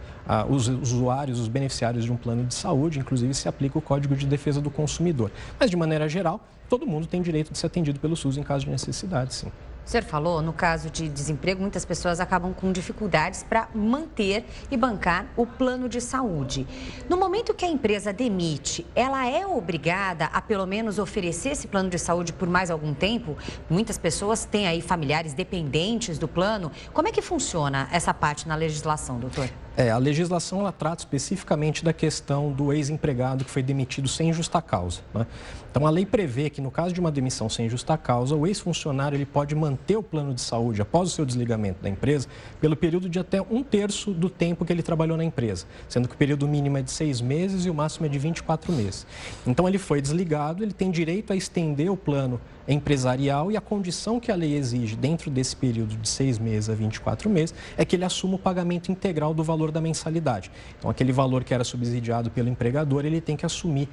os usuários, os beneficiários de um plano de saúde, inclusive se aplica o Código de Defesa do Consumidor. Mas, de maneira geral, todo mundo tem direito de ser atendido pelo SUS em caso de necessidade, sim. O senhor falou, no caso de desemprego, muitas pessoas acabam com dificuldades para manter e bancar o plano de saúde. No momento que a empresa demite, ela é obrigada a pelo menos oferecer esse plano de saúde por mais algum tempo? Muitas pessoas têm aí familiares dependentes do plano. Como é que funciona essa parte na legislação, doutor? A legislação ela trata especificamente da questão do ex-empregado que foi demitido sem justa causa, né? Então, a lei prevê que, no caso de uma demissão sem justa causa, o ex-funcionário ele pode manter o plano de saúde após o seu desligamento da empresa pelo período de até 1/3 do tempo que ele trabalhou na empresa, sendo que o período mínimo é de 6 meses e o máximo é de 24 meses. Então, ele foi desligado, ele tem direito a estender o plano empresarial e a condição que a lei exige dentro desse período de 6 meses a 24 meses é que ele assuma o pagamento integral do valor da mensalidade. Então, aquele valor que era subsidiado pelo empregador, ele tem que assumir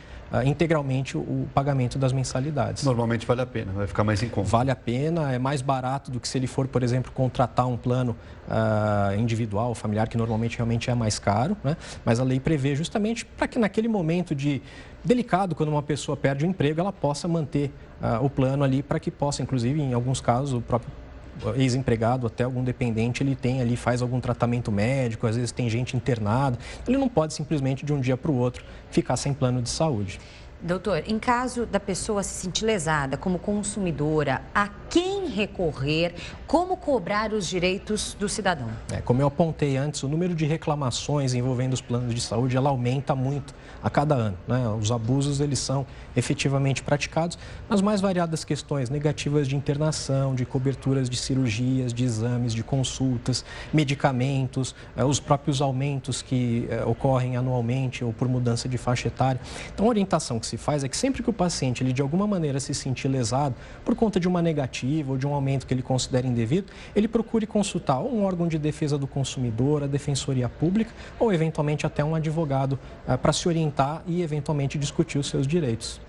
integralmente o pagamento das mensalidades. Normalmente vale a pena, vai ficar mais em conta. Vale a pena, é mais barato do que se ele for, por exemplo, contratar um plano individual, familiar, que normalmente realmente é mais caro, né? Mas a lei prevê justamente para que naquele momento delicado, quando uma pessoa perde o emprego, ela possa manter o plano ali para que possa, inclusive, em alguns casos, o próprio ex-empregado, até algum dependente, ele tem ali, faz algum tratamento médico, às vezes tem gente internada, ele não pode simplesmente de um dia para o outro ficar sem plano de saúde. Doutor, em caso da pessoa se sentir lesada como consumidora, a quem recorrer? Como cobrar os direitos do cidadão? Como eu apontei antes, o número de reclamações envolvendo os planos de saúde ela aumenta muito a cada ano, né? Os abusos eles são efetivamente praticados nas mais variadas questões, negativas de internação, de coberturas de cirurgias, de exames, de consultas, medicamentos, os próprios aumentos que ocorrem anualmente ou por mudança de faixa etária. Então, a orientação que se faz é que sempre que o paciente ele de alguma maneira se sentir lesado por conta de uma negativa ou de um aumento que ele considera indevido, ele procure consultar um órgão de defesa do consumidor, a Defensoria Pública ou eventualmente até um advogado para se orientar e eventualmente discutir os seus direitos.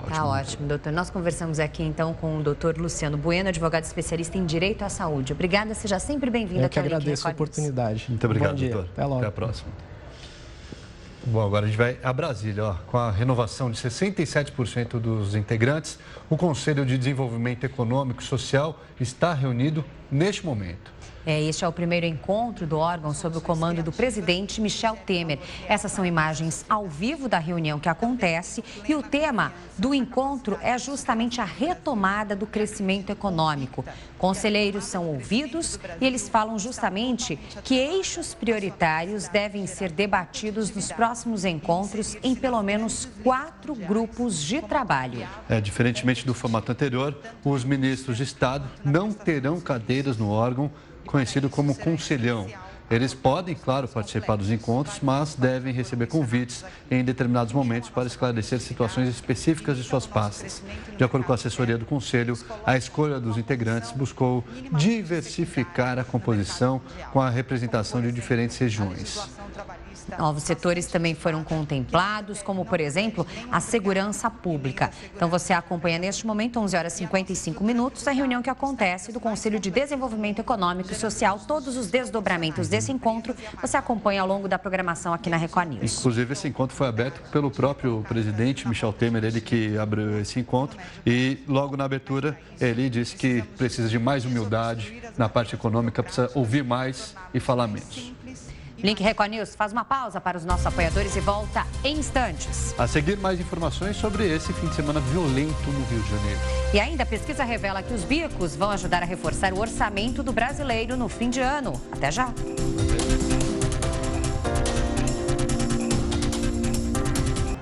Tá ótimo, doutor. Nós conversamos aqui então com o doutor Luciano Bueno, advogado especialista em Direito à Saúde. Obrigada, seja sempre bem-vindo aqui ao Link Record News. Eu que agradeço a oportunidade. Muito obrigado, Bom dia. doutor. Até logo. Até a próxima. Bom, agora a gente vai a Brasília, com a renovação de 67% dos integrantes. O Conselho de Desenvolvimento Econômico e Social está reunido neste momento. Este é o primeiro encontro do órgão sob o comando do presidente Michel Temer. Essas são imagens ao vivo da reunião que acontece e o tema do encontro é justamente a retomada do crescimento econômico. Conselheiros são ouvidos e eles falam justamente que eixos prioritários devem ser debatidos nos próximos encontros em pelo menos 4 grupos de trabalho. Diferentemente do formato anterior, os ministros de Estado não terão cadeiras no órgão conhecido como Conselhão. Eles podem, claro, participar dos encontros, mas devem receber convites em determinados momentos para esclarecer situações específicas de suas pastas. De acordo com a assessoria do Conselho, a escolha dos integrantes buscou diversificar a composição com a representação de diferentes regiões. Novos setores também foram contemplados, como, por exemplo, a segurança pública. Então, você acompanha neste momento, 11 horas e 55 minutos, a reunião que acontece do Conselho de Desenvolvimento Econômico e Social. Todos os desdobramentos desse encontro você acompanha ao longo da programação aqui na Record News. Inclusive, esse encontro foi aberto pelo próprio presidente Michel Temer, ele que abriu esse encontro. E logo na abertura, ele disse que precisa de mais humildade na parte econômica, precisa ouvir mais e falar menos. Link Record News faz uma pausa para os nossos apoiadores e volta em instantes. A seguir, mais informações sobre esse fim de semana violento no Rio de Janeiro. E ainda a pesquisa revela que os bicos vão ajudar a reforçar o orçamento do brasileiro no fim de ano. Até já!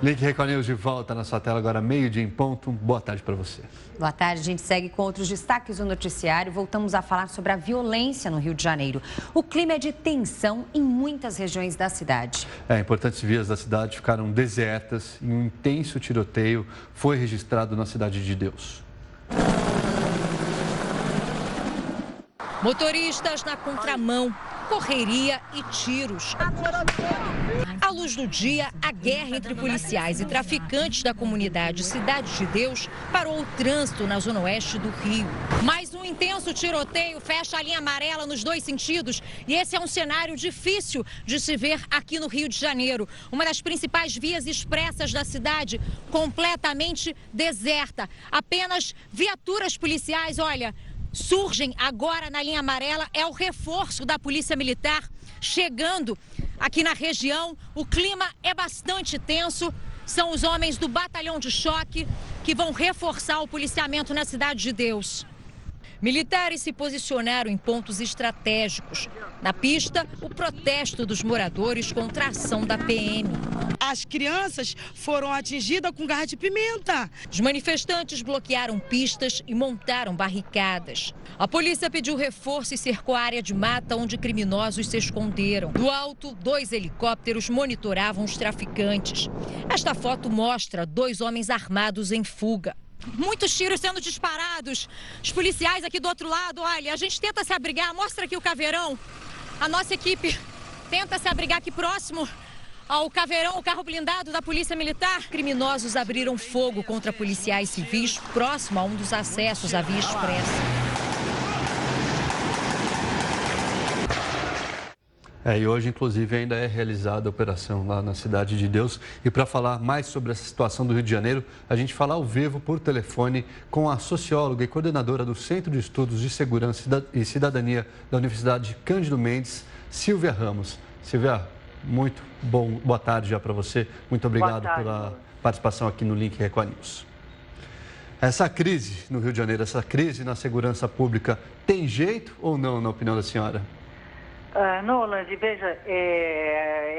Link Record News de volta na sua tela agora, meio-dia em ponto. Boa tarde para você. Boa tarde, a gente segue com outros destaques do noticiário. Voltamos a falar sobre a violência no Rio de Janeiro. O clima é de tensão em muitas regiões da cidade. Importantes vias da cidade ficaram desertas e um intenso tiroteio foi registrado na Cidade de Deus. Motoristas na contramão, correria e tiros. À luz do dia, a guerra entre policiais e traficantes da comunidade Cidade de Deus parou o trânsito na zona oeste do Rio. Mais um intenso tiroteio fecha a linha amarela nos dois sentidos e esse é um cenário difícil de se ver aqui no Rio de Janeiro. Uma das principais vias expressas da cidade completamente deserta. Apenas viaturas policiais, surgem agora na linha amarela, é o reforço da Polícia Militar chegando aqui na região. O clima é bastante tenso, são os homens do Batalhão de Choque que vão reforçar o policiamento na Cidade de Deus. Militares se posicionaram em pontos estratégicos. Na pista, o protesto dos moradores contra a ação da PM. As crianças foram atingidas com garra de pimenta. Os manifestantes bloquearam pistas e montaram barricadas. A polícia pediu reforço e cercou a área de mata onde criminosos se esconderam. Do alto, 2 helicópteros monitoravam os traficantes. Esta foto mostra 2 homens armados em fuga. Muitos tiros sendo disparados. Os policiais aqui do outro lado, olha, a gente tenta se abrigar, mostra aqui o caveirão. A nossa equipe tenta se abrigar aqui próximo ao caveirão, o carro blindado da Polícia Militar. Criminosos abriram fogo contra policiais civis próximo a um dos acessos à Via Expressa. E hoje, inclusive, ainda é realizada a operação lá na Cidade de Deus. E para falar mais sobre essa situação do Rio de Janeiro, a gente fala ao vivo por telefone com a socióloga e coordenadora do Centro de Estudos de Segurança e Cidadania da Universidade Cândido Mendes, Silvia Ramos. Silvia, boa tarde já para você. Muito obrigado participação aqui no Link Record News. Essa crise no Rio de Janeiro, essa crise na segurança pública, tem jeito ou não, na opinião da senhora? Nolan, veja,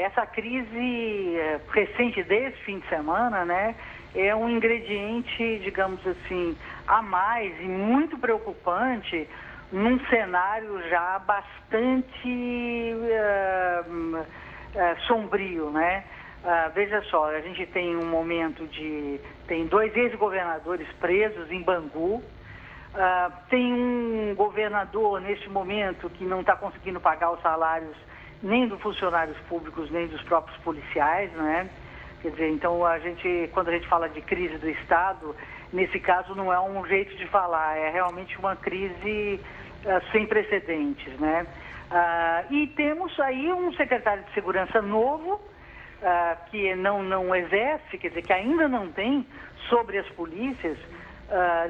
essa crise recente desse fim de semana, né, é um ingrediente, digamos assim, a mais e muito preocupante num cenário já bastante sombrio, né? Veja só, a gente tem um momento tem 2 ex-governadores presos em Bangu, tem um governador neste momento que não está conseguindo pagar os salários nem dos funcionários públicos, nem dos próprios policiais, né? Quer dizer, então quando a gente fala de crise do Estado, nesse caso não é um jeito de falar, é realmente uma crise sem precedentes, né? E temos aí um secretário de Segurança novo, que não exerce, quer dizer, que ainda não tem sobre as polícias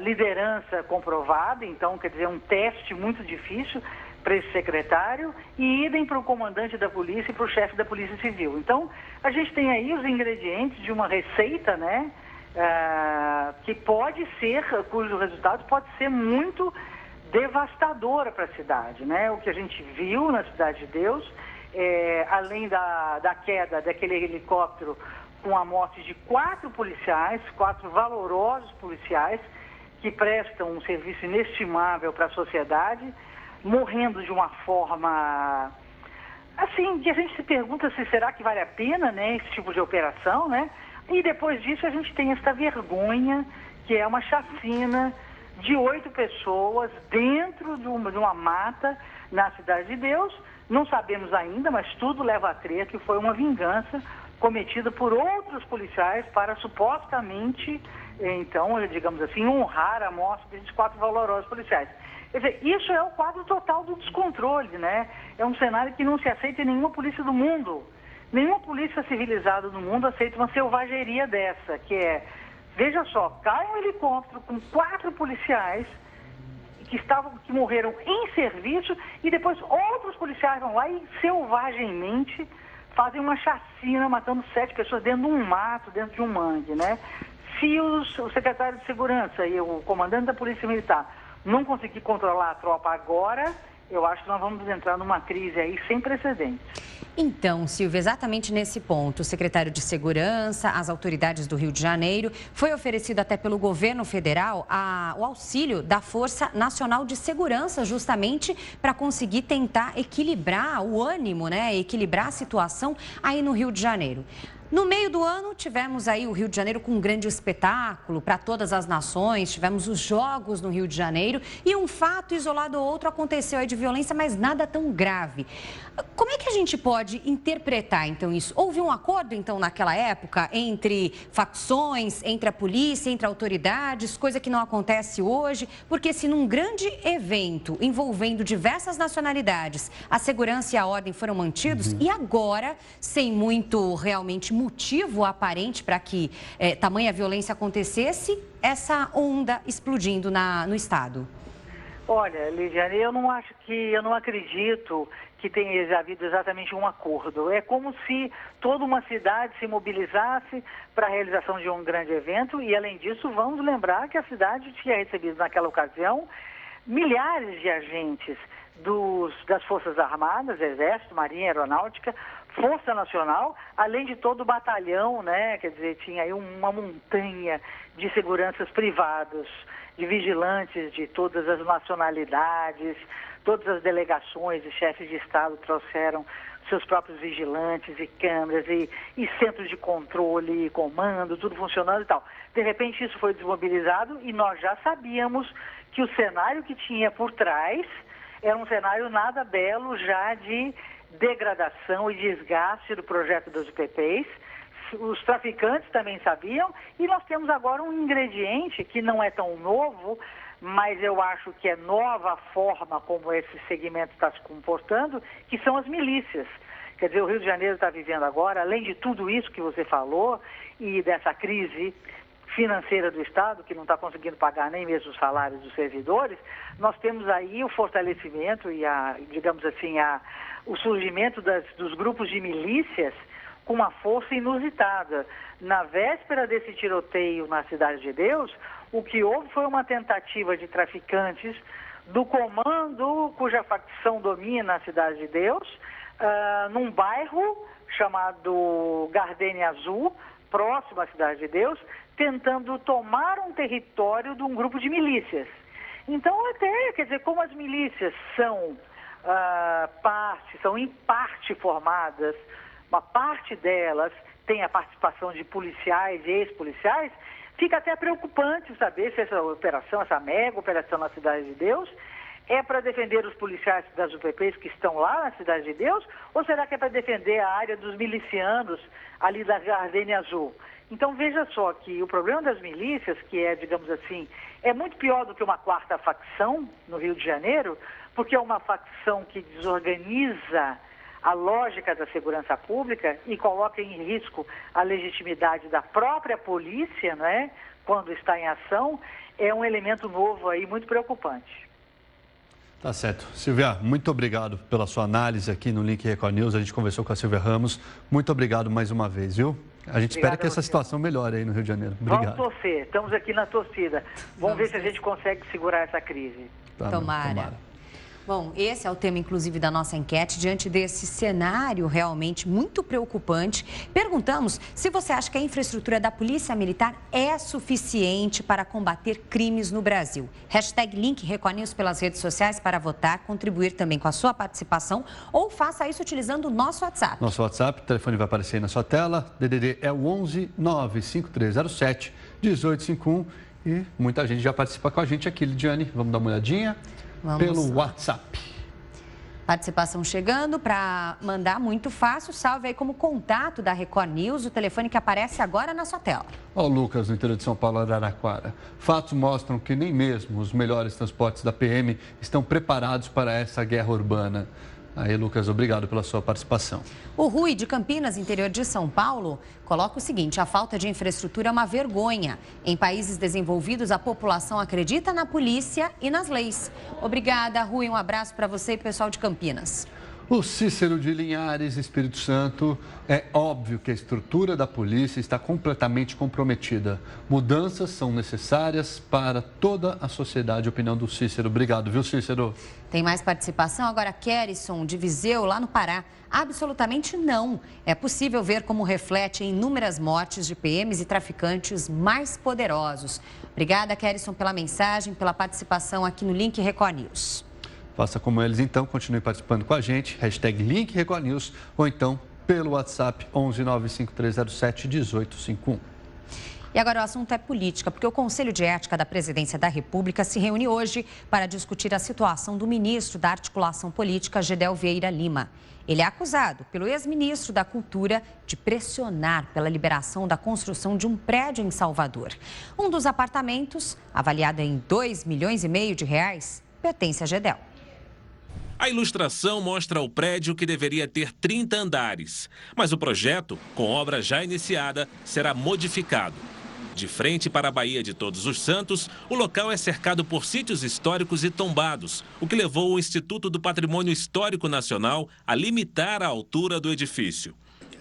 liderança comprovada, então, quer dizer, um teste muito difícil para esse secretário e idem para o comandante da polícia e para o chefe da Polícia Civil. Então, a gente tem aí os ingredientes de uma receita, né, que cujo resultado pode ser muito devastadora para a cidade, né? O que a gente viu na Cidade de Deus, além da queda daquele helicóptero com a morte de 4 policiais, 4 valorosos policiais que prestam um serviço inestimável para a sociedade, morrendo de uma forma, assim, que a gente se pergunta se será que vale a pena, né, esse tipo de operação, né? E depois disso a gente tem esta vergonha, que é uma chacina de 8 pessoas dentro de uma mata na Cidade de Deus. Não sabemos ainda, mas tudo leva a crer que foi uma vingança cometida por outros policiais para supostamente, então, digamos assim, honrar a morte desses 4 valorosos policiais. Quer dizer, isso é o quadro total do descontrole, né? É um cenário que não se aceita em nenhuma polícia do mundo. Nenhuma polícia civilizada do mundo aceita uma selvageria dessa, que é, veja só, cai um helicóptero com 4 policiais que morreram em serviço e depois outros policiais vão lá e selvagemente fazem uma chacina, matando 7 pessoas dentro de um mato, dentro de um mangue, né? Se o secretário de Segurança e o comandante da Polícia Militar não conseguir controlar a tropa agora, eu acho que nós vamos entrar numa crise aí sem precedentes. Então, Silvia, exatamente nesse ponto, o secretário de Segurança, as autoridades do Rio de Janeiro, foi oferecido até pelo governo federal o auxílio da Força Nacional de Segurança, justamente para conseguir tentar equilibrar o ânimo, né? Equilibrar a situação aí no Rio de Janeiro. No meio do ano, tivemos aí o Rio de Janeiro com um grande espetáculo para todas as nações, tivemos os Jogos no Rio de Janeiro e um fato isolado ou outro aconteceu aí de violência, mas nada tão grave. Como é que a gente pode interpretar, então, isso? Houve um acordo, então, naquela época, entre facções, entre a polícia, entre autoridades, coisa que não acontece hoje? Porque se num grande evento envolvendo diversas nacionalidades, a segurança e a ordem foram mantidos, e agora, sem muito realmente motivo aparente para que tamanha violência acontecesse, essa onda explodindo no estado? Olha, Lidiane, eu não acredito que tenha havido exatamente um acordo. É como se toda uma cidade se mobilizasse para a realização de um grande evento e, além disso, vamos lembrar que a cidade tinha recebido naquela ocasião milhares de agentes das Forças Armadas, Exército, Marinha, Aeronáutica, Força Nacional, além de todo o batalhão, né? Quer dizer, tinha aí uma montanha de seguranças privados, de vigilantes de todas as nacionalidades, todas as delegações e chefes de Estado trouxeram seus próprios vigilantes e câmeras e centros de controle e comando, tudo funcionando e tal. De repente isso foi desmobilizado e nós já sabíamos que o cenário que tinha por trás era um cenário nada belo já de degradação e desgaste do projeto das UPPs. Os traficantes também sabiam e nós temos agora um ingrediente que não é tão novo, mas eu acho que é nova a forma como esse segmento está se comportando, que são as milícias. Quer dizer, o Rio de Janeiro está vivendo agora, além de tudo isso que você falou e dessa crise financeira do Estado, que não está conseguindo pagar nem mesmo os salários dos servidores, nós temos aí o fortalecimento e digamos assim, o surgimento dos grupos de milícias com uma força inusitada. Na véspera desse tiroteio na Cidade de Deus, o que houve foi uma tentativa de traficantes do comando cuja facção domina a Cidade de Deus, num bairro chamado Gardenia Azul, próximo à Cidade de Deus, tentando tomar um território de um grupo de milícias. Então, até, quer dizer, como as milícias são em parte formadas, uma parte delas tem a participação de policiais e ex-policiais, fica até preocupante saber se essa operação, essa mega operação na Cidade de Deus, é para defender os policiais das UPPs que estão lá na Cidade de Deus, ou será que é para defender a área dos milicianos ali da Gardenia Azul? Então veja só que o problema das milícias, que é, digamos assim, é muito pior do que uma quarta facção no Rio de Janeiro, porque é uma facção que desorganiza a lógica da segurança pública e coloca em risco a legitimidade da própria polícia, não é? Quando está em ação, é um elemento novo aí muito preocupante. Tá certo. Silvia, muito obrigado pela sua análise aqui no Link Record News. A gente conversou com a Silvia Ramos. Muito obrigado mais uma vez, viu? A gente espera que essa situação melhore aí no Rio de Janeiro. Obrigado. Vamos torcer, estamos aqui na torcida. Vamos ver se a gente consegue segurar essa crise. Tomara. Bom, esse é o tema, inclusive, da nossa enquete. Diante desse cenário realmente muito preocupante, perguntamos se você acha que a infraestrutura da Polícia Militar é suficiente para combater crimes no Brasil. #Link Record News pelas redes sociais para votar, contribuir também com a sua participação ou faça isso utilizando o nosso WhatsApp. Nosso WhatsApp, o telefone vai aparecer aí na sua tela. DDD é o 11 95307 1851 e muita gente já participa com a gente aqui, Lidiane. Vamos dar uma olhadinha? Pelo WhatsApp. Participação chegando para mandar muito fácil. Salve aí como contato da Record News, o telefone que aparece agora na sua tela. Ó, Lucas, no interior de São Paulo, Araraquara. Fatos mostram que nem mesmo os melhores transportes da PM estão preparados para essa guerra urbana. Aí, Lucas, obrigado pela sua participação. O Rui, de Campinas, interior de São Paulo, coloca o seguinte: a falta de infraestrutura é uma vergonha. Em países desenvolvidos, a população acredita na polícia e nas leis. Obrigada, Rui. Um abraço para você e pessoal de Campinas. O Cícero de Linhares, Espírito Santo, é óbvio que a estrutura da polícia está completamente comprometida. Mudanças são necessárias para toda a sociedade. Opinião do Cícero. Obrigado, viu, Cícero? Tem mais participação? Agora, Kerison, de Viseu, lá no Pará. Absolutamente não. É possível ver como reflete em inúmeras mortes de PMs e traficantes mais poderosos. Obrigada, Kerison, pela mensagem, pela participação aqui no Link Record News. Faça como eles então, continue participando com a gente, #Link Record News, ou então pelo WhatsApp 11 95307 1851. E agora o assunto é política, porque o Conselho de Ética da Presidência da República se reúne hoje para discutir a situação do ministro da Articulação Política, Gedel Vieira Lima. Ele é acusado pelo ex-ministro da Cultura de pressionar pela liberação da construção de um prédio em Salvador. Um dos apartamentos, avaliado em R$2,5 milhões, pertence a Gedel. A ilustração mostra o prédio que deveria ter 30 andares, mas o projeto, com obra já iniciada, será modificado. De frente para a Baía de Todos os Santos, o local é cercado por sítios históricos e tombados, o que levou o Instituto do Patrimônio Histórico Nacional a limitar a altura do edifício.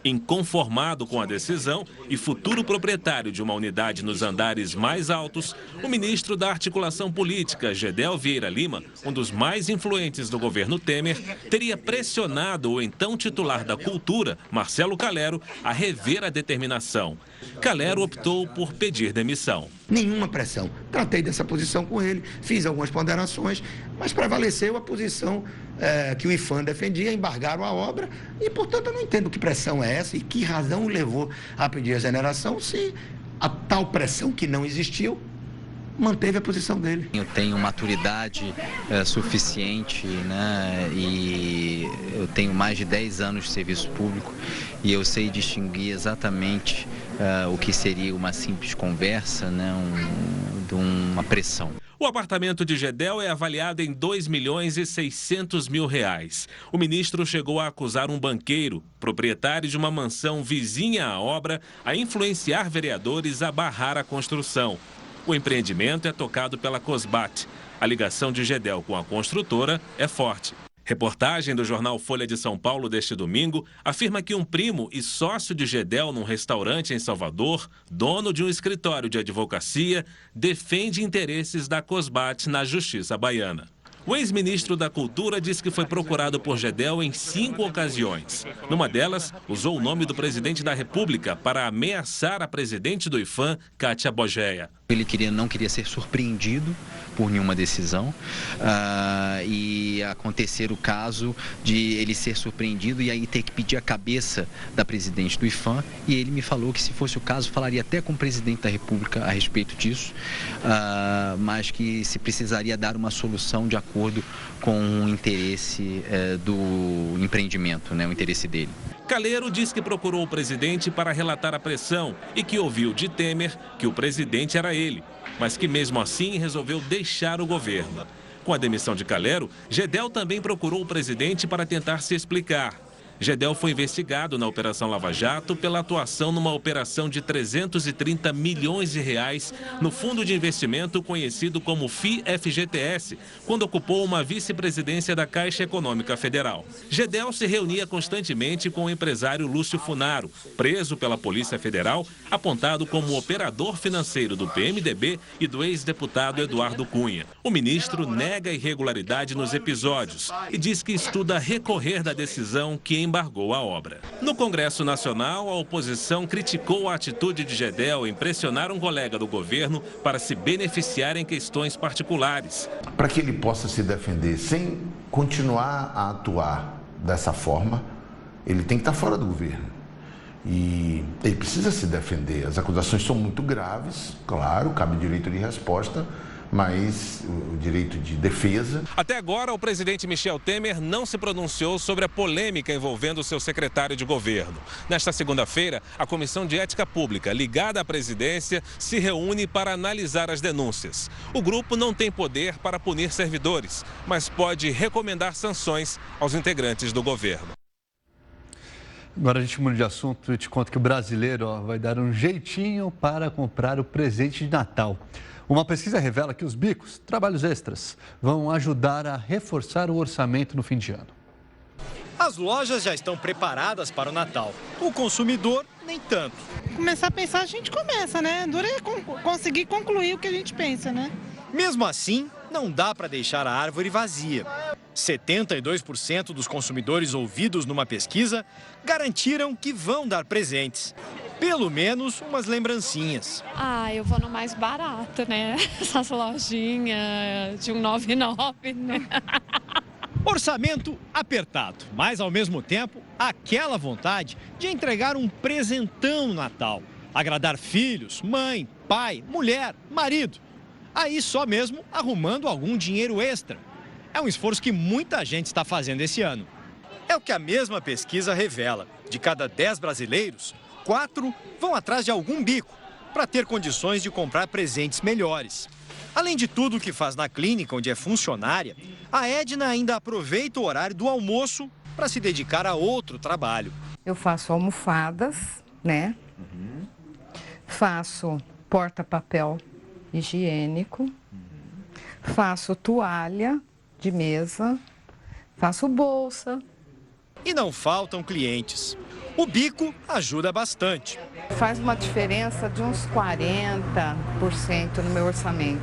Inconformado com a decisão e futuro proprietário de uma unidade nos andares mais altos, o ministro da Articulação Política, Gedel Vieira Lima, um dos mais influentes do governo Temer, teria pressionado o então titular da Cultura, Marcelo Calero, a rever a determinação. Calero optou por pedir demissão. Nenhuma pressão. Tratei dessa posição com ele, fiz algumas ponderações, mas prevaleceu a posição que o IPHAN defendia, embargaram a obra e, portanto, eu não entendo que pressão é essa e que razão o levou a pedir a exoneração se a tal pressão que não existiu manteve a posição dele. Eu tenho maturidade suficiente, né? E eu tenho mais de 10 anos de serviço público e eu sei distinguir exatamente o que seria uma simples conversa, né? De uma pressão. O apartamento de Gedel é avaliado em R$2,6 milhões. O ministro chegou a acusar um banqueiro, proprietário de uma mansão vizinha à obra, a influenciar vereadores a barrar a construção. O empreendimento é tocado pela Cosbat. A ligação de Gedel com a construtora é forte. Reportagem do jornal Folha de São Paulo deste domingo afirma que um primo e sócio de Gedel num restaurante em Salvador, dono de um escritório de advocacia, defende interesses da Cosbat na justiça baiana. O ex-ministro da Cultura diz que foi procurado por Gedel em 5 ocasiões. Numa delas, usou o nome do presidente da República para ameaçar a presidente do IPHAN, Kátia Bogéia. Ele não queria ser surpreendido por nenhuma decisão e acontecer o caso de ele ser surpreendido e aí ter que pedir a cabeça da presidente do IPHAN, e ele me falou que, se fosse o caso, falaria até com o presidente da República a respeito disso, mas que se precisaria dar uma solução de acordo com o interesse do empreendimento, né, o interesse dele. Calheiro diz que procurou o presidente para relatar a pressão e que ouviu de Temer que o presidente era ele, mas que mesmo assim resolveu deixar o governo. Com a demissão de Calheiro, Gedel também procurou o presidente para tentar se explicar. Gedel foi investigado na Operação Lava Jato pela atuação numa operação de 330 milhões de reais no fundo de investimento conhecido como FI-FGTS, quando ocupou uma vice-presidência da Caixa Econômica Federal. Gedel se reunia constantemente com o empresário Lúcio Funaro, preso pela Polícia Federal, apontado como operador financeiro do PMDB e do ex-deputado Eduardo Cunha. O ministro nega irregularidade nos episódios e diz que estuda recorrer da decisão que embargou a obra. No Congresso Nacional, a oposição criticou a atitude de Gedel em pressionar um colega do governo para se beneficiar em questões particulares. Para que ele possa se defender sem continuar a atuar dessa forma, ele tem que estar fora do governo. E ele precisa se defender. As acusações são muito graves, claro, cabe direito de resposta, mas o direito de defesa. Até agora, o presidente Michel Temer não se pronunciou sobre a polêmica envolvendo o seu secretário de governo. Nesta segunda-feira, a Comissão de Ética Pública, ligada à presidência, se reúne para analisar as denúncias. O grupo não tem poder para punir servidores, mas pode recomendar sanções aos integrantes do governo. Agora a gente muda de assunto e te conto que o brasileiro vai dar um jeitinho para comprar o presente de Natal. Uma pesquisa revela que os bicos, trabalhos extras, vão ajudar a reforçar o orçamento no fim de ano. As lojas já estão preparadas para o Natal. O consumidor, nem tanto. Começar a pensar, a gente começa, né? Dura é conseguir concluir o que a gente pensa, né? Mesmo assim, não dá para deixar a árvore vazia. 72% dos consumidores ouvidos numa pesquisa garantiram que vão dar presentes. Pelo menos umas lembrancinhas. Eu vou no mais barato, né? Essas lojinhas de 1,99, né? Orçamento apertado, mas ao mesmo tempo aquela vontade de entregar um presentão no Natal. Agradar filhos, mãe, pai, mulher, marido. Aí só mesmo arrumando algum dinheiro extra. É um esforço que muita gente está fazendo esse ano. É o que a mesma pesquisa revela. De cada 10 brasileiros, 4 vão atrás de algum bico para ter condições de comprar presentes melhores. Além de tudo que faz na clínica onde é funcionária, a Edna ainda aproveita o horário do almoço para se dedicar a outro trabalho. Eu faço almofadas, né? Faço porta-papel higiênico, faço toalha de mesa, faço bolsa. E não faltam clientes. O bico ajuda bastante. Faz uma diferença de uns 40% no meu orçamento.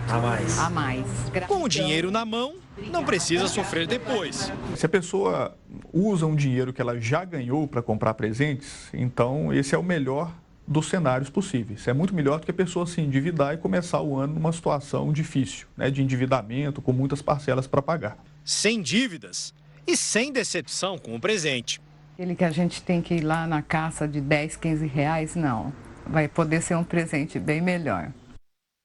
A mais. Com o dinheiro na mão, não precisa sofrer depois. Se a pessoa usa um dinheiro que ela já ganhou para comprar presentes, então esse é o melhor dos cenários possíveis. É muito melhor do que a pessoa se endividar e começar o ano numa situação difícil, né, de endividamento, com muitas parcelas para pagar. Sem dívidas e sem decepção com o presente. Aquele que a gente tem que ir lá na caça de 10, 15 reais, não. Vai poder ser um presente bem melhor.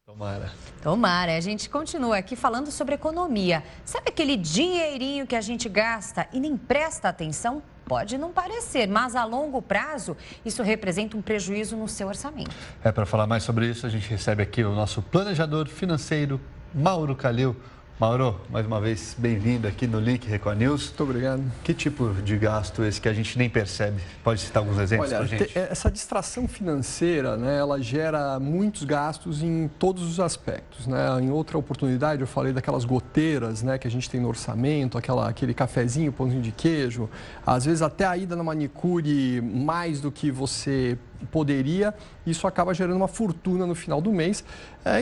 Tomara. Tomara. A gente continua aqui falando sobre economia. Sabe aquele dinheirinho que a gente gasta e nem presta atenção? Pode não parecer, mas a longo prazo isso representa um prejuízo no seu orçamento. Para falar mais sobre isso, a gente recebe aqui o nosso planejador financeiro, Mauro Calil. Mauro, mais uma vez, bem-vindo aqui no Link Record News. Muito obrigado. Que tipo de gasto esse que a gente nem percebe? Pode citar alguns exemplos para a gente? Essa distração financeira, né, ela gera muitos gastos em todos os aspectos, né? Em outra oportunidade, eu falei daquelas goteiras, né, que a gente tem no orçamento, aquele cafezinho, pãozinho de queijo. Às vezes, até a ida na manicure, mais do que você poderia, isso acaba gerando uma fortuna no final do mês.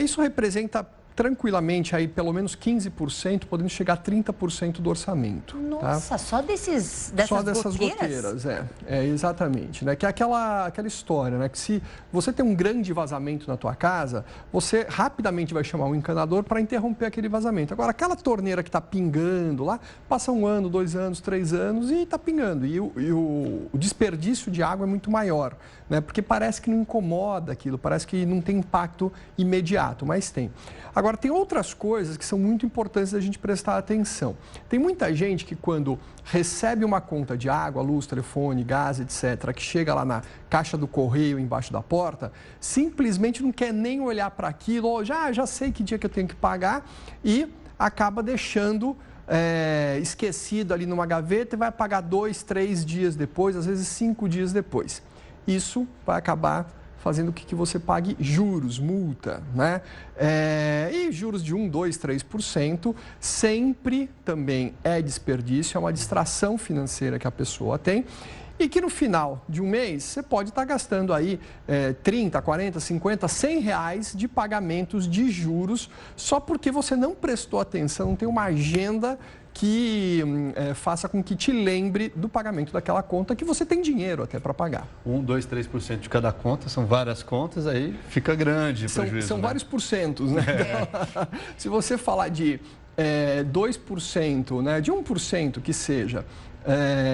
Isso representa tranquilamente aí pelo menos 15%, podendo chegar a 30% do orçamento. Nossa, tá? Só dessas goteiras? Exatamente. Né? Que é aquela história, né? Que se você tem um grande vazamento na tua casa, você rapidamente vai chamar um encanador para interromper aquele vazamento. Agora, aquela torneira que está pingando lá, passa 1 ano, 2 anos, 3 anos e está pingando. E o desperdício de água é muito maior, né? Porque parece que não incomoda aquilo, parece que não tem impacto imediato, mas tem. Agora, tem outras coisas que são muito importantes da gente prestar atenção. Tem muita gente que quando recebe uma conta de água, luz, telefone, gás, etc., que chega lá na caixa do correio, embaixo da porta, simplesmente não quer nem olhar para aquilo, ou já sei que dia que eu tenho que pagar, e acaba deixando esquecido ali numa gaveta e vai pagar 2, 3 dias depois, às vezes 5 dias depois. Isso vai acabar fazendo com que você pague juros, multa, né? E juros de 1, 2, 3% sempre também é desperdício, é uma distração financeira que a pessoa tem e que no final de um mês você pode estar gastando aí 30, 40, 50, 100 reais de pagamentos de juros só porque você não prestou atenção, não tem uma agenda que faça com que te lembre do pagamento daquela conta que você tem dinheiro até para pagar. 1, 2, 3% de cada conta, são várias contas, aí fica grande o prejuízo. São vários porcentos, né? Então, se você falar de 2%, né, de 1% que seja,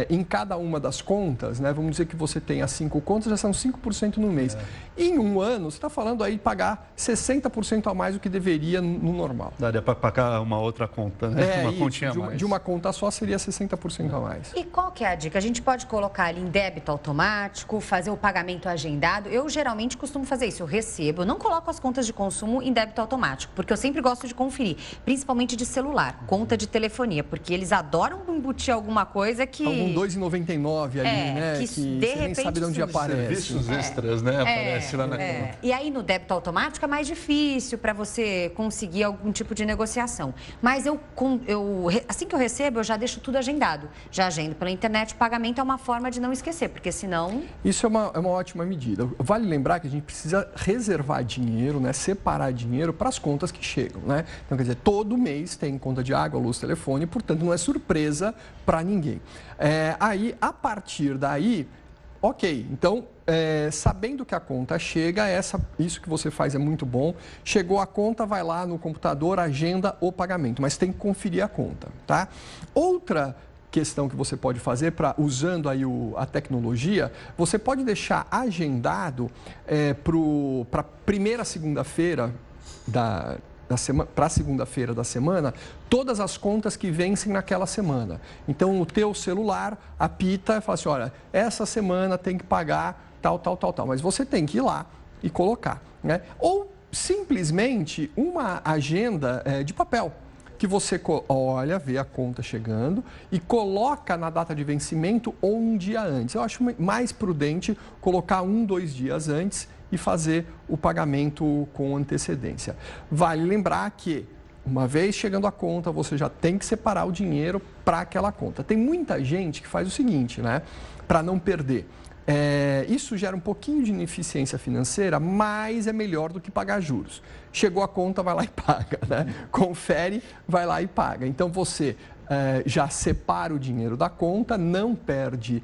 em cada uma das contas, né, vamos dizer que você tenha 5 contas, já são 5% no mês. Em 1 ano, você está falando aí de pagar 60% a mais do que deveria no normal. Daria para pagar uma outra conta, né? Uma continha a mais. De uma conta só seria 60% a mais. E qual que é a dica? A gente pode colocar ali em débito automático, fazer o pagamento agendado. Eu geralmente costumo fazer isso, eu recebo, eu não coloco as contas de consumo em débito automático, porque eu sempre gosto de conferir, principalmente de celular, conta de telefonia, porque eles adoram embutir alguma coisa que... Algum 2,99 ali, né? Que de repente nem sabe de onde aparece. Serviços extras, né? Aparece lá na conta. E aí no débito automático é mais difícil para você conseguir algum tipo de negociação. Mas assim que eu recebo, eu já deixo tudo agendado. Já agendo pela internet, o pagamento é uma forma de não esquecer, porque senão... Isso é uma ótima medida. Vale lembrar que a gente precisa reservar dinheiro, né? Separar dinheiro para as contas que chegam, né? Então, quer dizer, todo mês tem conta de água, luz, telefone, portanto, não é surpresa para ninguém. Aí, a partir daí, ok, então, sabendo que a conta chega, isso que você faz é muito bom. Chegou a conta, vai lá no computador, agenda o pagamento, mas tem que conferir a conta, tá? Outra questão que você pode fazer, usando aí a tecnologia, você pode deixar agendado para a primeira segunda-feira para a segunda-feira da semana, todas as contas que vencem naquela semana. Então, o teu celular apita e fala assim, olha, essa semana tem que pagar tal. Mas você tem que ir lá e colocar, né? Ou, simplesmente, uma agenda de papel, que você olha, vê a conta chegando e coloca na data de vencimento ou um dia antes. Eu acho mais prudente colocar 1, 2 dias antes e fazer o pagamento com antecedência. Vale lembrar que, uma vez chegando a conta, você já tem que separar o dinheiro para aquela conta. Tem muita gente que faz o seguinte, né? Para não perder. Isso gera um pouquinho de ineficiência financeira, mas é melhor do que pagar juros. Chegou a conta, vai lá e paga, né? Confere, vai lá e paga. Então, você já separa o dinheiro da conta, não perde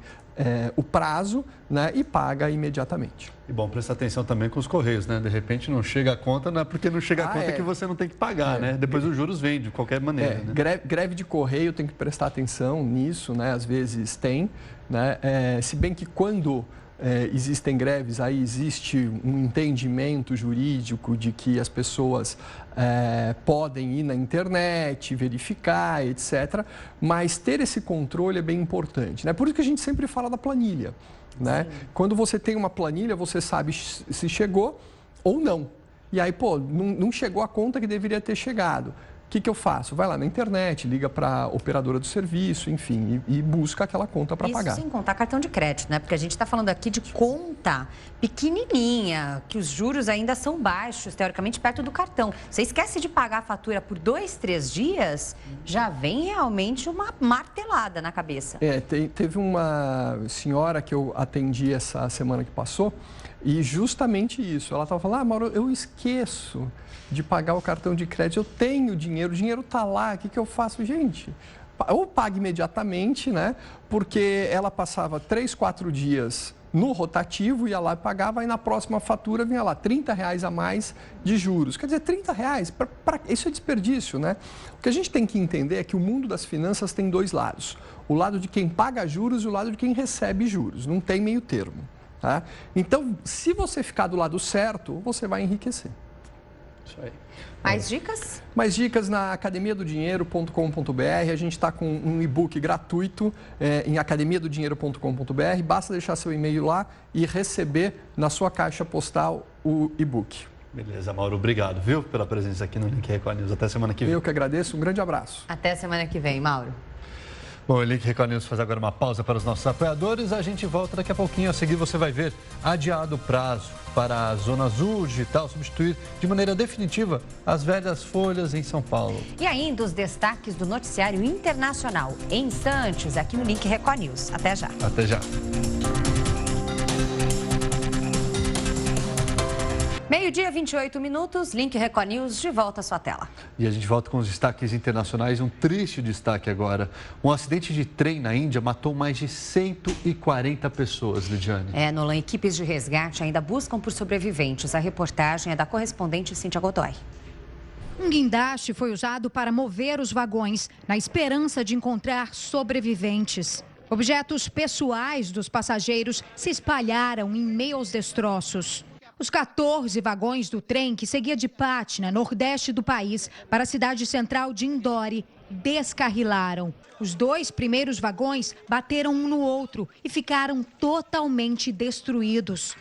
o prazo, né, e paga imediatamente. E bom, presta atenção também com os correios, né? De repente não chega a conta, não é porque não chega a conta que você não tem que pagar, né? Depois os juros vêm de qualquer maneira. Né? Greve de correio, tem que prestar atenção nisso, né? Às vezes tem, né? Se bem que quando existem greves, aí existe um entendimento jurídico de que as pessoas podem ir na internet, verificar, etc. Mas ter esse controle é bem importante, né? Por isso que a gente sempre fala da planilha, né? Quando você tem uma planilha, você sabe se chegou ou não. E aí, não chegou a conta que deveria ter chegado. que eu faço? Vai lá na internet, liga para a operadora do serviço, enfim, e busca aquela conta para pagar. Isso sem contar cartão de crédito, né? Porque a gente está falando aqui de conta pequenininha, que os juros ainda são baixos, teoricamente, perto do cartão. Você esquece de pagar a fatura por 2, 3 dias, já vem realmente uma martelada na cabeça. Teve uma senhora que eu atendi essa semana que passou, e justamente isso. Ela estava falando, Mauro, eu esqueço de pagar o cartão de crédito, eu tenho dinheiro, o dinheiro está lá, o que eu faço? Gente, ou pague imediatamente, né? Porque ela passava 3, 4 dias no rotativo, ia lá e pagava, e na próxima fatura vinha lá R$30 a mais de juros. Quer dizer, R$30, isso é desperdício, né? O que a gente tem que entender é que o mundo das finanças tem 2 lados. O lado de quem paga juros e o lado de quem recebe juros. Não tem meio termo. Tá? Então, se você ficar do lado certo, você vai enriquecer. Isso aí. Mais dicas? Mais dicas na academiadodinheiro.com.br. A gente está com um e-book gratuito em academiadodinheiro.com.br. Basta deixar seu e-mail lá e receber na sua caixa postal o e-book. Beleza, Mauro. Obrigado, viu, pela presença aqui no Link Record News. Até semana que vem. Eu que agradeço. Um grande abraço. Até semana que vem, Mauro. Bom, o Link Record News faz agora uma pausa para os nossos apoiadores. A gente volta daqui a pouquinho. A seguir você vai ver adiado o prazo para a Zona Azul Digital substituir de maneira definitiva as velhas folhas em São Paulo. E ainda os destaques do noticiário internacional em instantes aqui no Link Record News. Até já. Até já. Meio-dia, 28 minutos, Link Record News, de volta à sua tela. E a gente volta com os destaques internacionais, um triste destaque agora. Um acidente de trem na Índia matou mais de 140 pessoas, Lidiane. Nolan, equipes de resgate ainda buscam por sobreviventes. A reportagem é da correspondente Cíntia Godoy. Um guindaste foi usado para mover os vagões, na esperança de encontrar sobreviventes. Objetos pessoais dos passageiros se espalharam em meio aos destroços. Os 14 vagões do trem que seguia de Patna, nordeste do país, para a cidade central de Indore, descarrilaram. Os 2 primeiros vagões bateram um no outro e ficaram totalmente destruídos.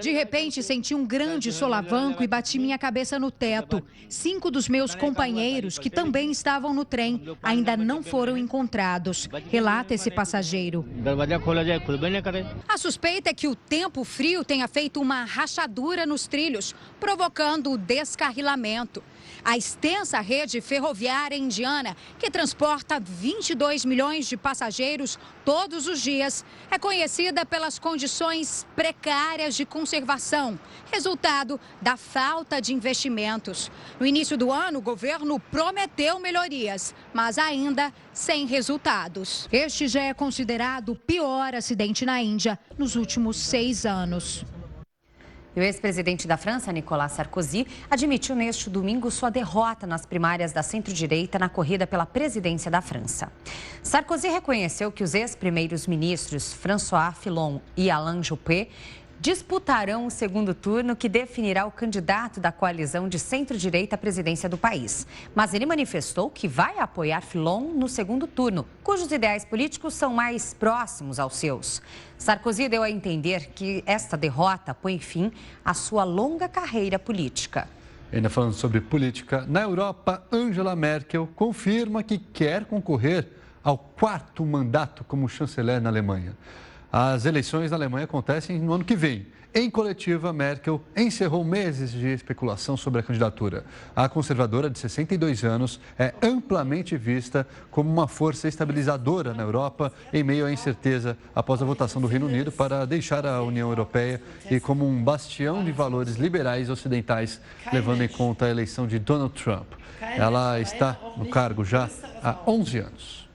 De repente, senti um grande solavanco e bati minha cabeça no teto. 5 dos meus companheiros, que também estavam no trem, ainda não foram encontrados, relata esse passageiro. A suspeita é que o tempo frio tenha feito uma rachadura nos trilhos, provocando o descarrilamento. A extensa rede ferroviária indiana, que transporta 22 milhões de passageiros todos os dias, é conhecida pelas condições precárias de conservação, resultado da falta de investimentos. No início do ano, o governo prometeu melhorias, mas ainda sem resultados. Este já é considerado o pior acidente na Índia nos últimos 6 anos. O ex-presidente da França, Nicolas Sarkozy, admitiu neste domingo sua derrota nas primárias da centro-direita na corrida pela presidência da França. Sarkozy reconheceu que os ex-primeiros ministros François Fillon e Alain Juppé disputarão o segundo turno que definirá o candidato da coalizão de centro-direita à presidência do país. Mas ele manifestou que vai apoiar Fillon no segundo turno, cujos ideais políticos são mais próximos aos seus. Sarkozy deu a entender que esta derrota põe fim à sua longa carreira política. Ainda falando sobre política, na Europa, Angela Merkel confirma que quer concorrer ao 4º mandato como chanceler na Alemanha. As eleições na Alemanha acontecem no ano que vem. Em coletiva, Merkel encerrou meses de especulação sobre a candidatura. A conservadora de 62 anos é amplamente vista como uma força estabilizadora na Europa em meio à incerteza após a votação do Reino Unido para deixar a União Europeia e como um bastião de valores liberais ocidentais, levando em conta a eleição de Donald Trump. Ela está no cargo já há 11 anos.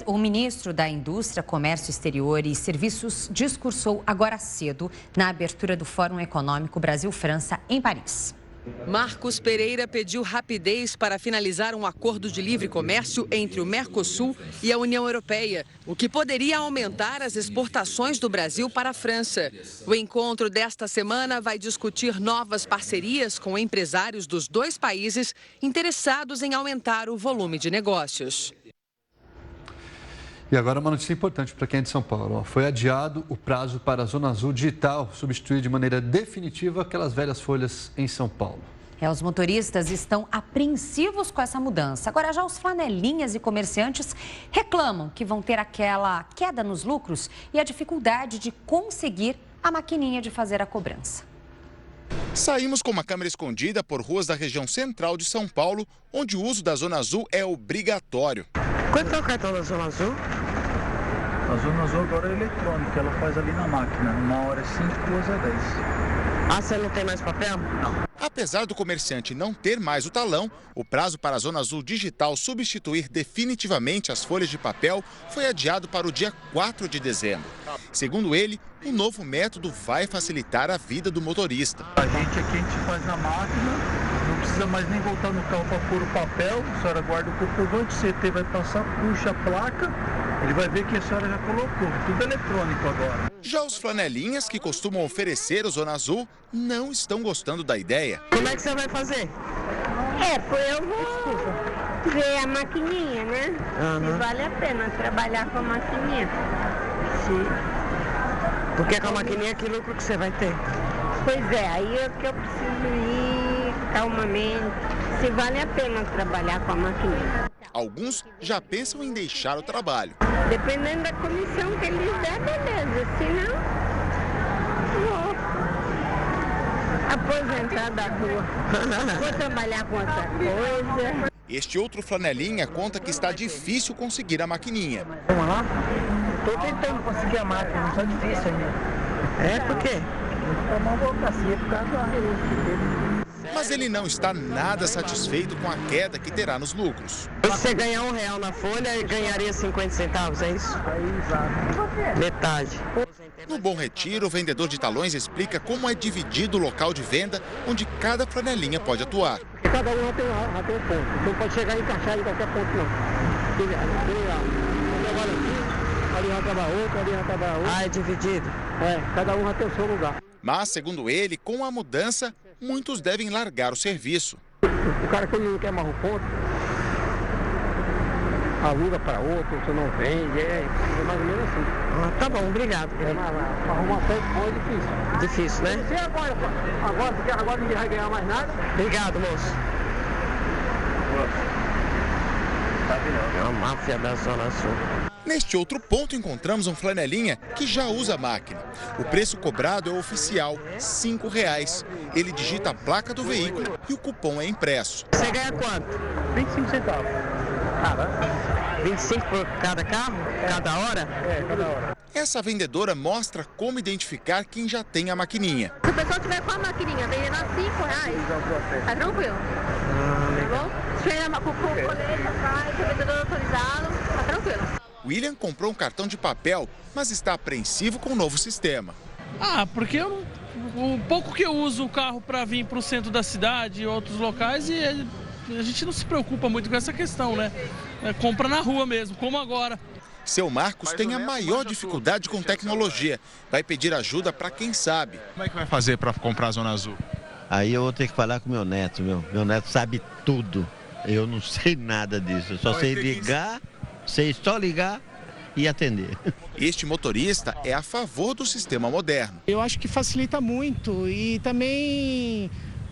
O ministro da Indústria, Comércio Exterior e Serviços discursou agora cedo na abertura do Fórum Econômico Brasil-França em Paris. Marcos Pereira pediu rapidez para finalizar um acordo de livre comércio entre o Mercosul e a União Europeia, o que poderia aumentar as exportações do Brasil para a França. O encontro desta semana vai discutir novas parcerias com empresários dos 2 países interessados em aumentar o volume de negócios. E agora uma notícia importante para quem é de São Paulo. Foi adiado o prazo para a Zona Azul digital substituir de maneira definitiva aquelas velhas folhas em São Paulo. Os motoristas estão apreensivos com essa mudança. Agora, já os flanelinhas e comerciantes reclamam que vão ter aquela queda nos lucros e a dificuldade de conseguir a maquininha de fazer a cobrança. Saímos com uma câmera escondida por ruas da região central de São Paulo, onde o uso da Zona Azul é obrigatório. Quanto é o cartão da Zona Azul? A Zona Azul agora é eletrônica, ela faz ali na máquina. 1 hora é 5, 2 é 10. Ah, você não tem mais papel? Não. Apesar do comerciante não ter mais o talão, o prazo para a Zona Azul digital substituir definitivamente as folhas de papel foi adiado para o dia 4 de dezembro. Segundo ele, o novo método vai facilitar a vida do motorista. A gente faz na máquina, não precisa mais nem voltar no carro para pôr o papel, a senhora guarda o comprovante, o CT vai passar, puxa a placa, ele vai ver que a senhora já colocou, tudo eletrônico agora. Já os flanelinhas, que costumam oferecer o Zona Azul, não estão gostando da ideia. Como é que você vai fazer? Eu vou ver a maquininha, né? Se vale a pena trabalhar com a maquininha. Sim. Porque com a maquininha, que lucro que você vai ter? Pois é, aí é que eu preciso ir calmamente. Se vale a pena trabalhar com a maquininha. Alguns já pensam em deixar o trabalho. Dependendo da comissão que eles der, beleza. Se não, vou aposentar da rua. Vou trabalhar com outra coisa. Este outro flanelinha conta que está difícil conseguir a maquininha. Vamos lá? Estou tentando conseguir a máquina, não está difícil ainda. Por quê? Tomar uma burocracia por causa do Mas ele não está nada satisfeito com a queda que terá nos lucros. Se você ganhar R$1 na folha, ganharia 50 centavos, é isso? Metade. No Bom Retiro, o vendedor de talões explica como é dividido o local de venda, onde cada flanelinha pode atuar. Cada um tem um ponto, então pode chegar e encaixar em qualquer ponto não. Agora aqui, ali vai trabalhar outro, ali vai trabalhar outro. Ah, é dividido? Cada um vai ter o seu lugar. Mas, segundo ele, com a mudança, muitos devem largar o serviço. O cara que não quer mais o ponto, aluga para outro, você não vende, é mais ou menos assim. Tá bom, obrigado. Arrumar ponto bom é difícil. Difícil, né? Você agora ninguém vai ganhar mais nada. Obrigado, moço. É uma máfia da Zona Sul. Neste outro ponto encontramos um flanelinha que já usa a máquina. O preço cobrado é oficial, R$ 5,00. Ele digita a placa do veículo e o cupom é impresso. Você ganha quanto? 25 centavos. 25 por cada carro? Cada hora? Cada hora. Essa vendedora mostra como identificar quem já tem a maquininha. Se o pessoal tiver com a maquininha vendendo a R$5, tá tranquilo. Tá bom? Se tiver com o colete atrás, o vendedor autorizado, tá tranquilo. William comprou um cartão de papel, mas está apreensivo com o novo sistema. Porque o pouco que eu uso o carro para vir para o centro da cidade e outros locais, e a gente não se preocupa muito com essa questão, né? Compra na rua mesmo, como agora. Seu Marcos tem a maior dificuldade com tecnologia. Vai pedir ajuda para quem sabe. Como é que vai fazer para comprar a Zona Azul? Aí eu vou ter que falar com meu neto, meu neto sabe tudo. Eu não sei nada disso, eu só sei ligar, sei só ligar e atender. Este motorista é a favor do sistema moderno. Eu acho que facilita muito e também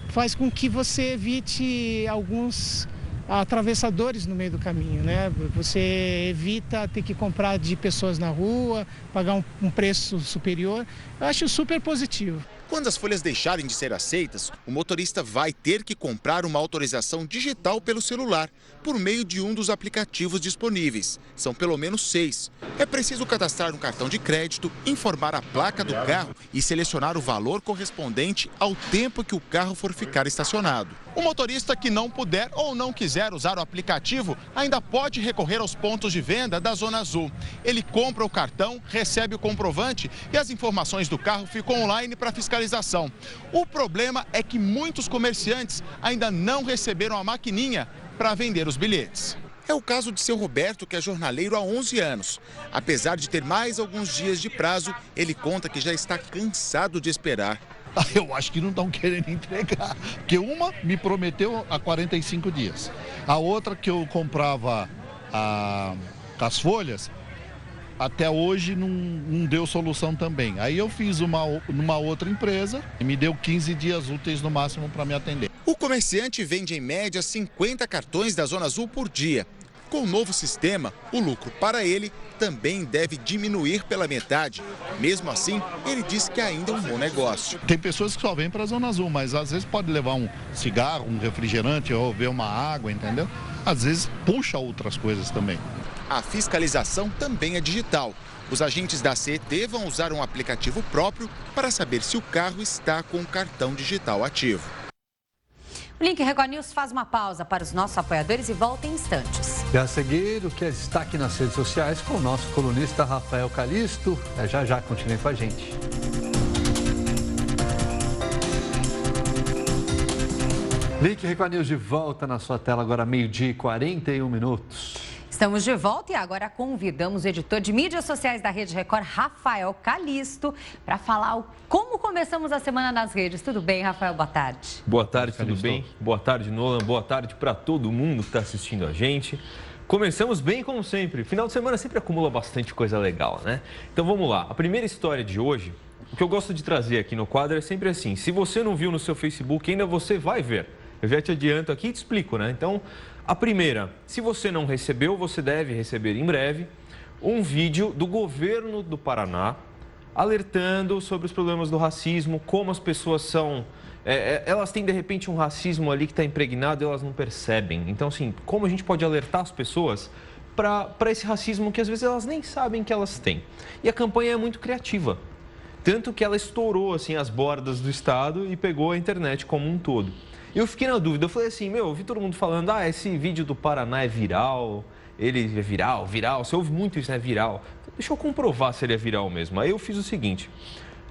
faz com que você evite alguns atravessadores no meio do caminho, né? Você evita ter que comprar de pessoas na rua, pagar um preço superior. Eu acho super positivo. Quando as folhas deixarem de ser aceitas, o motorista vai ter que comprar uma autorização digital pelo celular, por meio de um dos aplicativos disponíveis. São pelo menos 6. É preciso cadastrar um cartão de crédito, informar a placa do carro e selecionar o valor correspondente ao tempo que o carro for ficar estacionado. O motorista que não puder ou não quiser usar o aplicativo ainda pode recorrer aos pontos de venda da Zona Azul. Ele compra o cartão, recebe o comprovante e as informações do carro ficam online para fiscalização. O problema é que muitos comerciantes ainda não receberam a maquininha para vender os bilhetes. É o caso de seu Roberto, que é jornaleiro há 11 anos. Apesar de ter mais alguns dias de prazo, ele conta que já está cansado de esperar. Eu acho que não estão querendo entregar, porque uma me prometeu há 45 dias. A outra que eu comprava as folhas, até hoje não deu solução também. Aí eu fiz numa outra empresa e me deu 15 dias úteis no máximo para me atender. O comerciante vende em média 50 cartões da Zona Azul por dia. Com o novo sistema, o lucro para ele também deve diminuir pela metade. Mesmo assim, ele diz que ainda é um bom negócio. Tem pessoas que só vêm para a Zona Azul, mas às vezes pode levar um cigarro, um refrigerante ou ver uma água, entendeu? Às vezes puxa outras coisas também. A fiscalização também é digital. Os agentes da CET vão usar um aplicativo próprio para saber se o carro está com o cartão digital ativo. O Link Record News faz uma pausa para os nossos apoiadores e volta em instantes. E a seguir, o que é destaque nas redes sociais com o nosso colunista Rafael Calisto. Já, continue com a gente. Link Record News de volta na sua tela agora, 12h41. Estamos de volta e agora convidamos o editor de mídias sociais da Rede Record, Rafael Calisto, para falar como começamos a semana nas redes. Tudo bem, Rafael? Boa tarde. Boa tarde, tudo bem? Boa tarde, Nolan. Boa tarde para todo mundo que está assistindo a gente. Começamos bem como sempre. Final de semana sempre acumula bastante coisa legal, né? Então vamos lá. A primeira história de hoje, o que eu gosto de trazer aqui no quadro é sempre assim. Se você não viu no seu Facebook, ainda você vai ver. Eu já te adianto aqui e te explico, né? Então, a primeira, se você não recebeu, você deve receber em breve um vídeo do governo do Paraná alertando sobre os problemas do racismo, como as pessoas são... elas têm, de repente, um racismo ali que está impregnado e elas não percebem. Então, assim, como a gente pode alertar as pessoas para esse racismo que, às vezes, elas nem sabem que elas têm. E a campanha é muito criativa. Tanto que ela estourou, assim, as bordas do estado e pegou a internet como um todo. Eu fiquei na dúvida, eu falei assim, eu vi todo mundo falando, esse vídeo do Paraná é viral, ele é viral, você ouve muito isso, né, viral. Deixa eu comprovar se ele é viral mesmo. Aí eu fiz o seguinte,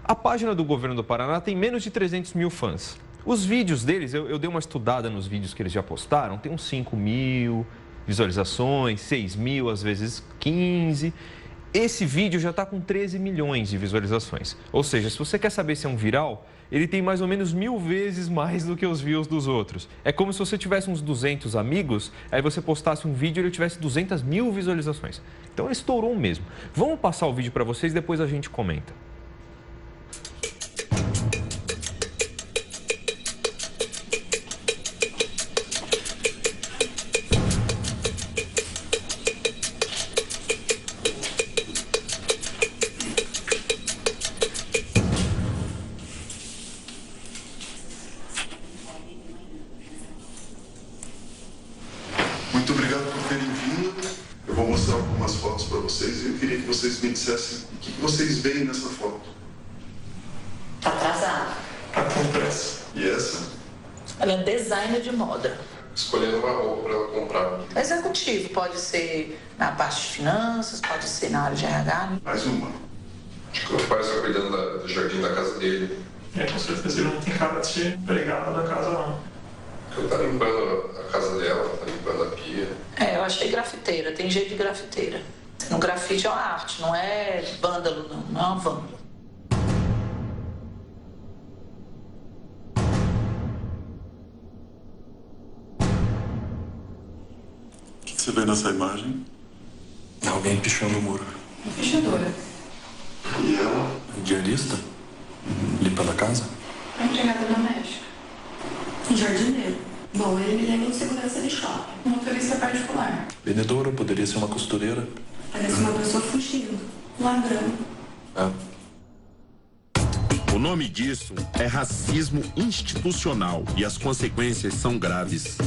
a página do governo do Paraná tem menos de 300 mil fãs. Os vídeos deles, eu dei uma estudada nos vídeos que eles já postaram, tem uns 5 mil visualizações, 6 mil, às vezes 15. Esse vídeo já está com 13 milhões de visualizações. Ou seja, se você quer saber se é um viral, ele tem mais ou menos 1000 vezes mais do que os views dos outros. É como se você tivesse uns 200 amigos, aí você postasse um vídeo e ele tivesse 200 mil visualizações. Então ele estourou mesmo. Vamos passar o vídeo para vocês, depois a gente comenta. Vocês me dissessem o que vocês veem nessa foto. Tá atrasado. Tá com pressa. E essa? Ela é designer de moda. Escolhendo uma roupa para ela comprar. Executivo, pode ser na parte de finanças, pode ser na área de RH. Mais uma. Acho que o pai está cuidando do jardim da casa dele. Com certeza ele não tem cara de ser empregado da casa, não. Ele tá limpando a casa dela, tá limpando a pia. Eu achei grafiteira, tem jeito de grafiteira. No grafite é uma arte, não é vândalo, não é uma vândalo. O que você vê nessa imagem? Alguém pichando o muro. Pichadora. E ela? Diarista? Limpando a casa? É empregada doméstica. Um jardineiro. Bom, ele me lembra de segurança de shopping. Um motorista particular. Vendedora, poderia ser uma costureira. Parece uma pessoa fugindo. Ladrão. O nome disso é racismo institucional e as consequências são graves.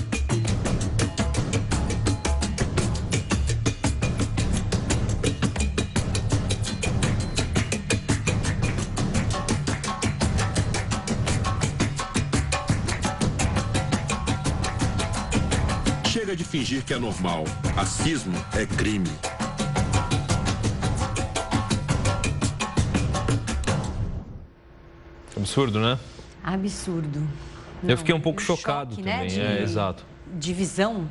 Chega de fingir que é normal. Racismo é crime. Absurdo, né? Absurdo. Eu fiquei um pouco chocado choque, também, né? Exato. Divisão,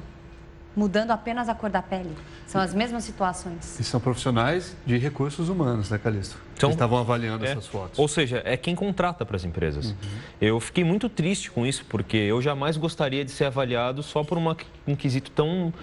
mudando apenas a cor da pele. São as mesmas situações. E são profissionais de recursos humanos, né, Calisto? Então, eles estavam avaliando essas fotos. Ou seja, é quem contrata para as empresas. Eu fiquei muito triste com isso, porque eu jamais gostaria de ser avaliado só por um quesito tão,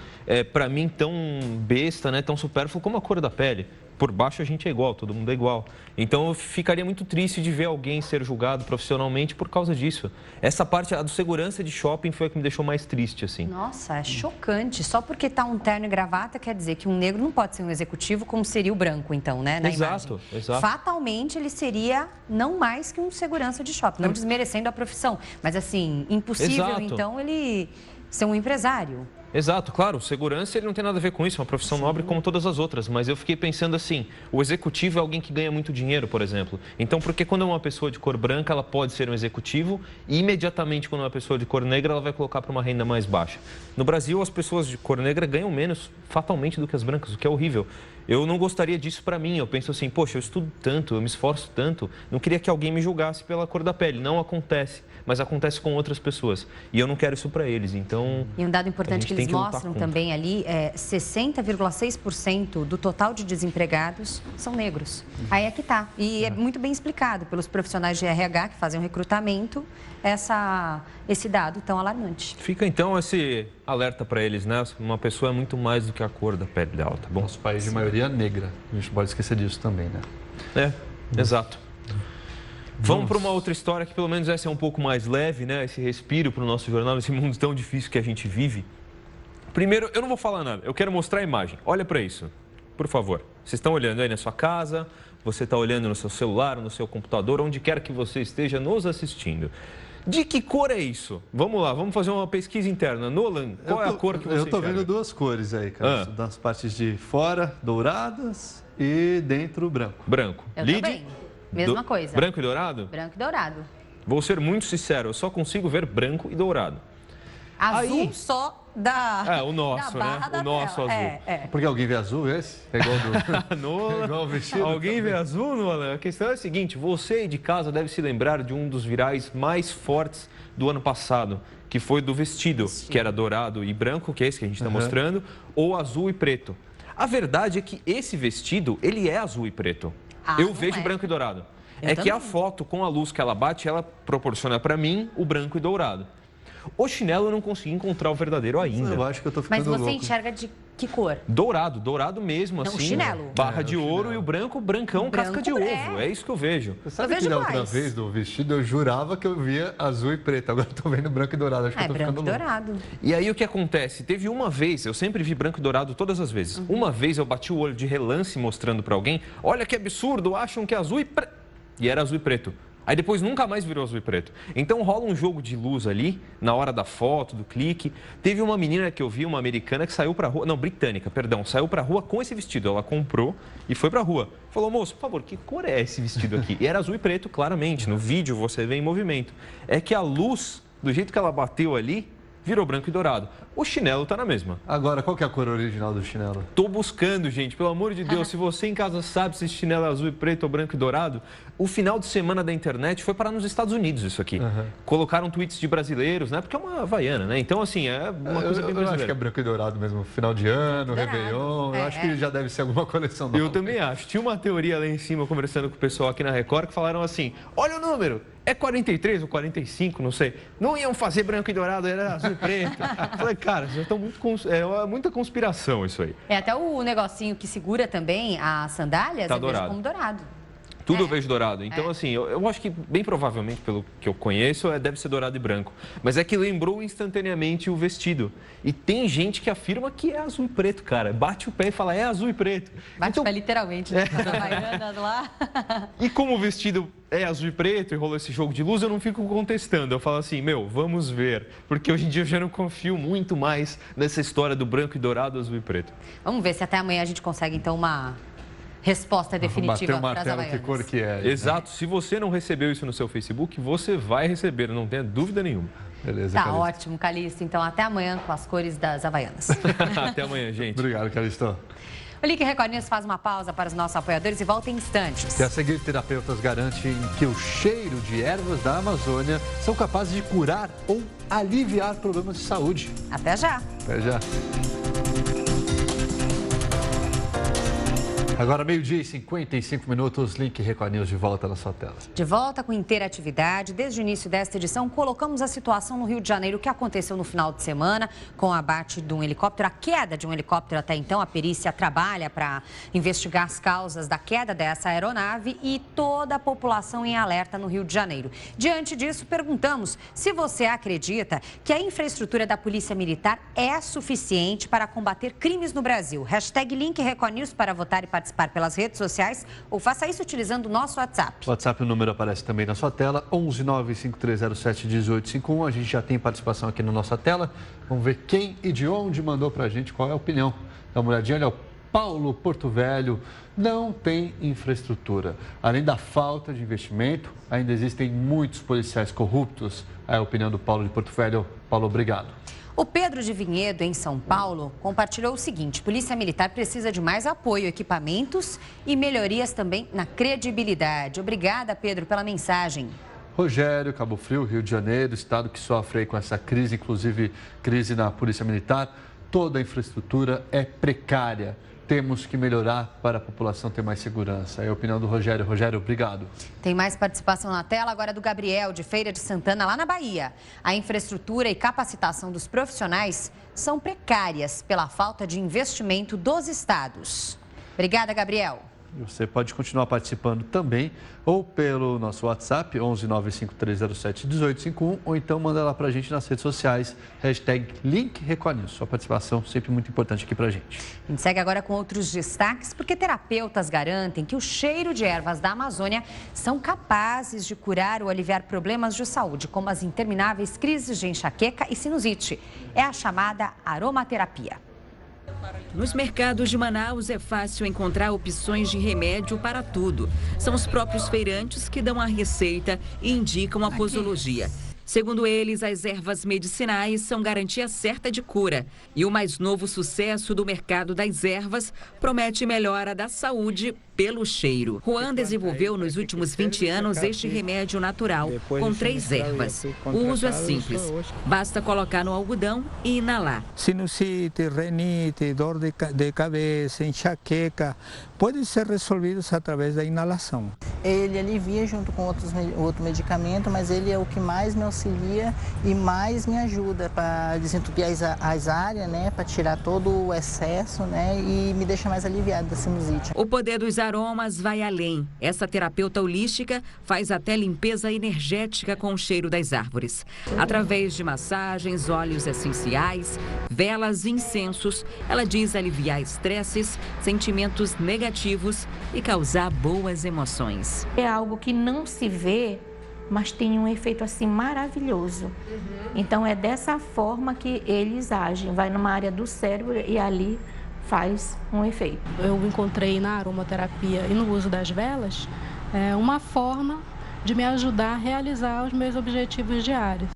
para mim, tão besta, né, tão supérfluo como a cor da pele. por baixo a gente é igual, todo mundo é igual. Então eu ficaria muito triste de ver alguém ser julgado profissionalmente por causa disso. Essa parte a do segurança de shopping foi a que me deixou mais triste, assim. Nossa, é chocante. Só porque tá um terno e gravata quer dizer que um negro não pode ser um executivo como seria o branco, então, né? Na Exato, imagem. exato. Fatalmente ele seria não mais que um segurança de shopping, não desmerecendo a profissão, mas assim, impossível Exato. então ele ser um empresário. Exato, claro, segurança ele não tem nada a ver com isso, é uma profissão nobre como todas as outras, mas eu fiquei pensando assim, o executivo é alguém que ganha muito dinheiro, por exemplo. Então, porque quando é uma pessoa de cor branca, ela pode ser um executivo e imediatamente quando é uma pessoa de cor negra, ela vai colocar para uma renda mais baixa. No Brasil, as pessoas de cor negra ganham menos fatalmente do que as brancas, o que é horrível. Eu não gostaria disso para mim, eu penso assim, poxa, eu estudo tanto, eu me esforço tanto, não queria que alguém me julgasse pela cor da pele, não acontece, mas acontece com outras pessoas e eu não quero isso para eles, então... E um dado importante que eles mostram também ali é 60,6% do total de desempregados são negros. Aí é que tá, e é muito bem explicado pelos profissionais de RH que fazem o recrutamento, esse dado tão alarmante. Fica então esse alerta para eles, né? Uma pessoa é muito mais do que a cor da pele dela, tá bom? Nosso país de maioria negra, a gente pode esquecer disso também, né? Exato. Vamos para uma outra história que pelo menos essa é um pouco mais leve, né? Esse respiro para o nosso jornal, nesse mundo tão difícil que a gente vive. Primeiro, eu não vou falar nada, eu quero mostrar a imagem. Olha para isso, por favor. Vocês estão olhando aí na sua casa, você está olhando no seu celular, no seu computador, onde quer que você esteja nos assistindo. De que cor é isso? Vamos lá, vamos fazer uma pesquisa interna. Nolan, qual é a cor que você Eu estou enxerga? vendo duas cores aí, cara. Das partes de fora, douradas, e dentro, branco. Branco. Eu Lid? também. Mesma coisa. Branco e dourado? Branco e dourado. Vou ser muito sincero, eu só consigo ver branco e dourado. Azul só da o nosso, da barra né? da O nosso tela. azul. Porque alguém vê azul esse? É igual do... Nolan, igual o vestido. Alguém vê azul, Nolan? A questão é a seguinte, você aí de casa deve se lembrar de um dos virais mais fortes do ano passado, que foi do vestido, que era dourado e branco, que é esse que a gente está mostrando, ou azul e preto. A verdade é que esse vestido, ele é azul e preto. Eu vejo branco e dourado. Que a foto com a luz que ela bate, ela proporciona para mim o branco e dourado. O chinelo eu não consegui encontrar o verdadeiro ainda. Eu acho que eu tô ficando Mas você louco. enxerga de que cor? Dourado mesmo, Não, assim. o chinelo. Barra de ouro e o branco, brancão, casca de ovo. É isso que eu vejo. Você sabe que da outra vez do vestido eu jurava que eu via azul e preto. Agora eu tô vendo branco e dourado. Acho que eu tô branco ficando e louco. dourado. E aí o que acontece? Teve uma vez, eu sempre vi branco e dourado todas as vezes. Uma vez eu bati o olho de relance mostrando para alguém, olha que absurdo, acham que é azul e preto. E era azul e preto. Aí depois nunca mais virou azul e preto. Então rola um jogo de luz ali, na hora da foto, do clique. Teve uma menina que eu vi, uma americana, que saiu pra rua, não, britânica, perdão, saiu pra rua com esse vestido. Ela comprou e foi pra rua. Falou, moço, por favor, que cor é esse vestido aqui? E era azul e preto, claramente. No vídeo você vê em movimento. É que a luz, do jeito que ela bateu ali, virou branco e dourado. O chinelo tá na mesma. Agora, qual que é a cor original do chinelo? Tô buscando, gente. Pelo amor de Deus, se você em casa sabe se esse chinelo é azul e preto ou branco e dourado, o final de semana da internet foi parar nos Estados Unidos isso aqui. Colocaram tweets de brasileiros, né? Porque é uma havaiana, né? Então, assim, é uma coisa bem brasileira. Eu acho que é branco e dourado mesmo. Final de ano, Réveillon. Eu acho que já deve ser alguma coleção nova. Eu também acho. Tinha uma teoria lá em cima, conversando com o pessoal aqui na Record, que falaram assim, olha o número, é 43 ou 45, não sei. Não iam fazer branco e dourado, era azul e preto. Falei, cara, já estão muita conspiração isso aí. É até o negocinho que segura também as sandálias, Tá eu vejo dourado. como dourado. Tudo eu vejo dourado. Então, assim, eu acho que, bem provavelmente, pelo que eu conheço, deve ser dourado e branco. Mas é que lembrou instantaneamente o vestido. E tem gente que afirma que é azul e preto, cara. Bate o pé e fala, é azul e preto. Bate o pé literalmente, né? As havaianas lá. E como o vestido é azul e preto e rolou esse jogo de luz, eu não fico contestando. Eu falo assim, vamos ver. Porque hoje em dia eu já não confio muito mais nessa história do branco e dourado, azul e preto. Vamos ver se até amanhã a gente consegue, então, uma resposta definitiva para as havaianas. Que cor que é. Exato. Se você não recebeu isso no seu Facebook, você vai receber, não tenha dúvida nenhuma. Beleza, Tá Calixto. ótimo, Calixto. Então, até amanhã com as cores das havaianas. Até amanhã, gente. Obrigado, Calixto. O Link Record News faz uma pausa para os nossos apoiadores e volta em instantes. E a seguir, terapeutas garantem que o cheiro de ervas da Amazônia são capazes de curar ou aliviar problemas de saúde. Até já. Até já. Agora, 12h55, Link Record News de volta na sua tela. De volta com interatividade. Desde o início desta edição, colocamos a situação no Rio de Janeiro, o que aconteceu no final de semana com o abate de um helicóptero, a queda de um helicóptero até então. A perícia trabalha para investigar as causas da queda dessa aeronave e toda a população em alerta no Rio de Janeiro. Diante disso, perguntamos se você acredita que a infraestrutura da Polícia Militar é suficiente para combater crimes no Brasil. Hashtag Link Record News para votar e participar pelas redes sociais ou faça isso utilizando o nosso WhatsApp. O WhatsApp, o número aparece também na sua tela, 11 95307 1851. A gente já tem participação aqui na nossa tela. Vamos ver quem e de onde mandou pra gente, qual é a opinião. Dá uma olhadinha, olha, o Paulo Porto Velho. Não tem infraestrutura. Além da falta de investimento, ainda existem muitos policiais corruptos. É a opinião do Paulo de Porto Velho. Paulo, obrigado. O Pedro de Vinhedo, em São Paulo, compartilhou o seguinte: Polícia Militar precisa de mais apoio, equipamentos e melhorias também na credibilidade. Obrigada, Pedro, pela mensagem. Rogério, Cabo Frio, Rio de Janeiro, estado que sofre aí com essa crise, inclusive crise na Polícia Militar. Toda a infraestrutura é precária. Temos que melhorar para a população ter mais segurança. É a opinião do Rogério. Rogério, obrigado. Tem mais participação na tela agora do Gabriel, de Feira de Santana, lá na Bahia. A infraestrutura e capacitação dos profissionais são precárias pela falta de investimento dos estados. Obrigada, Gabriel. Você pode continuar participando também, ou pelo nosso WhatsApp, 11 95307 1851, ou então manda lá pra gente nas redes sociais, hashtag Link Record News. Sua participação sempre muito importante aqui pra gente. A gente segue agora com outros destaques, porque terapeutas garantem que o cheiro de ervas da Amazônia são capazes de curar ou aliviar problemas de saúde, como as intermináveis crises de enxaqueca e sinusite. É a chamada aromaterapia. Nos mercados de Manaus é fácil encontrar opções de remédio para tudo. São os próprios feirantes que dão a receita e indicam a posologia. Segundo eles, as ervas medicinais são garantia certa de cura. E o mais novo sucesso do mercado das ervas promete melhora da saúde pelo cheiro. Juan desenvolveu nos últimos 20 anos este remédio natural, com 3 ervas. O uso é simples. Basta colocar no algodão e inalar. Sinusite, renite, dor de cabeça, enxaqueca, podem ser resolvidos através da inalação. Ele alivia junto com outro medicamento, mas ele é o que mais me auxilia e mais me ajuda para desentupir as áreas, né, para tirar todo o excesso, né, e me deixa mais aliviado da sinusite. O poder dos aromas vai além. Essa terapeuta holística faz até limpeza energética com o cheiro das árvores. Através de massagens, óleos essenciais, velas e incensos, ela diz aliviar estresses, sentimentos negativos e causar boas emoções. É algo que não se vê, mas tem um efeito assim maravilhoso. Então é dessa forma que eles agem. Vai numa área do cérebro e ali faz um efeito. Eu encontrei na aromaterapia e no uso das velas uma forma de me ajudar a realizar os meus objetivos diários.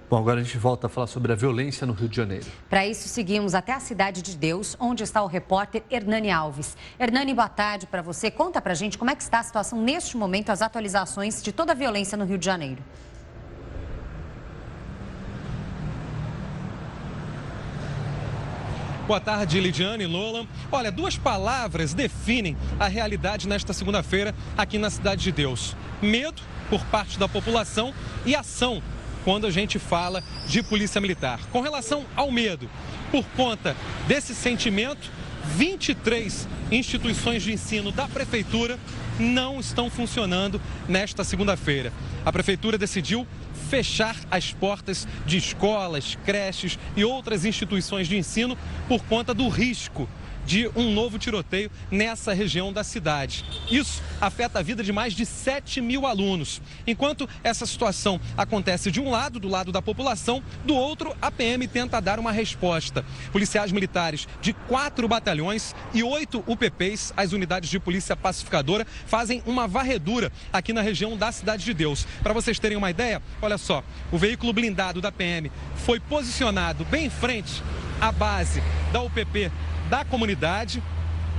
Bom, agora a gente volta a falar sobre a violência no Rio de Janeiro. Para isso, seguimos até a Cidade de Deus, onde está o repórter Hernani Alves. Hernani, boa tarde para você. Conta pra gente como é que está a situação neste momento, as atualizações de toda a violência no Rio de Janeiro. Boa tarde, Lidiane e Lola. Olha, 2 palavras definem a realidade nesta segunda-feira aqui na Cidade de Deus. Medo por parte da população e ação quando a gente fala de polícia militar. Com relação ao medo, por conta desse sentimento, 23 instituições de ensino da Prefeitura não estão funcionando nesta segunda-feira. A Prefeitura decidiu fechar as portas de escolas, creches e outras instituições de ensino por conta do risco de um novo tiroteio nessa região da cidade. Isso afeta a vida de mais de 7 mil alunos. Enquanto essa situação acontece de um lado, do lado da população, do outro, a PM tenta dar uma resposta. Policiais militares de 4 batalhões e 8 UPPs, as unidades de polícia pacificadora, fazem uma varredura aqui na região da Cidade de Deus. Para vocês terem uma ideia, olha só, o veículo blindado da PM foi posicionado bem em frente à base da UPP da comunidade.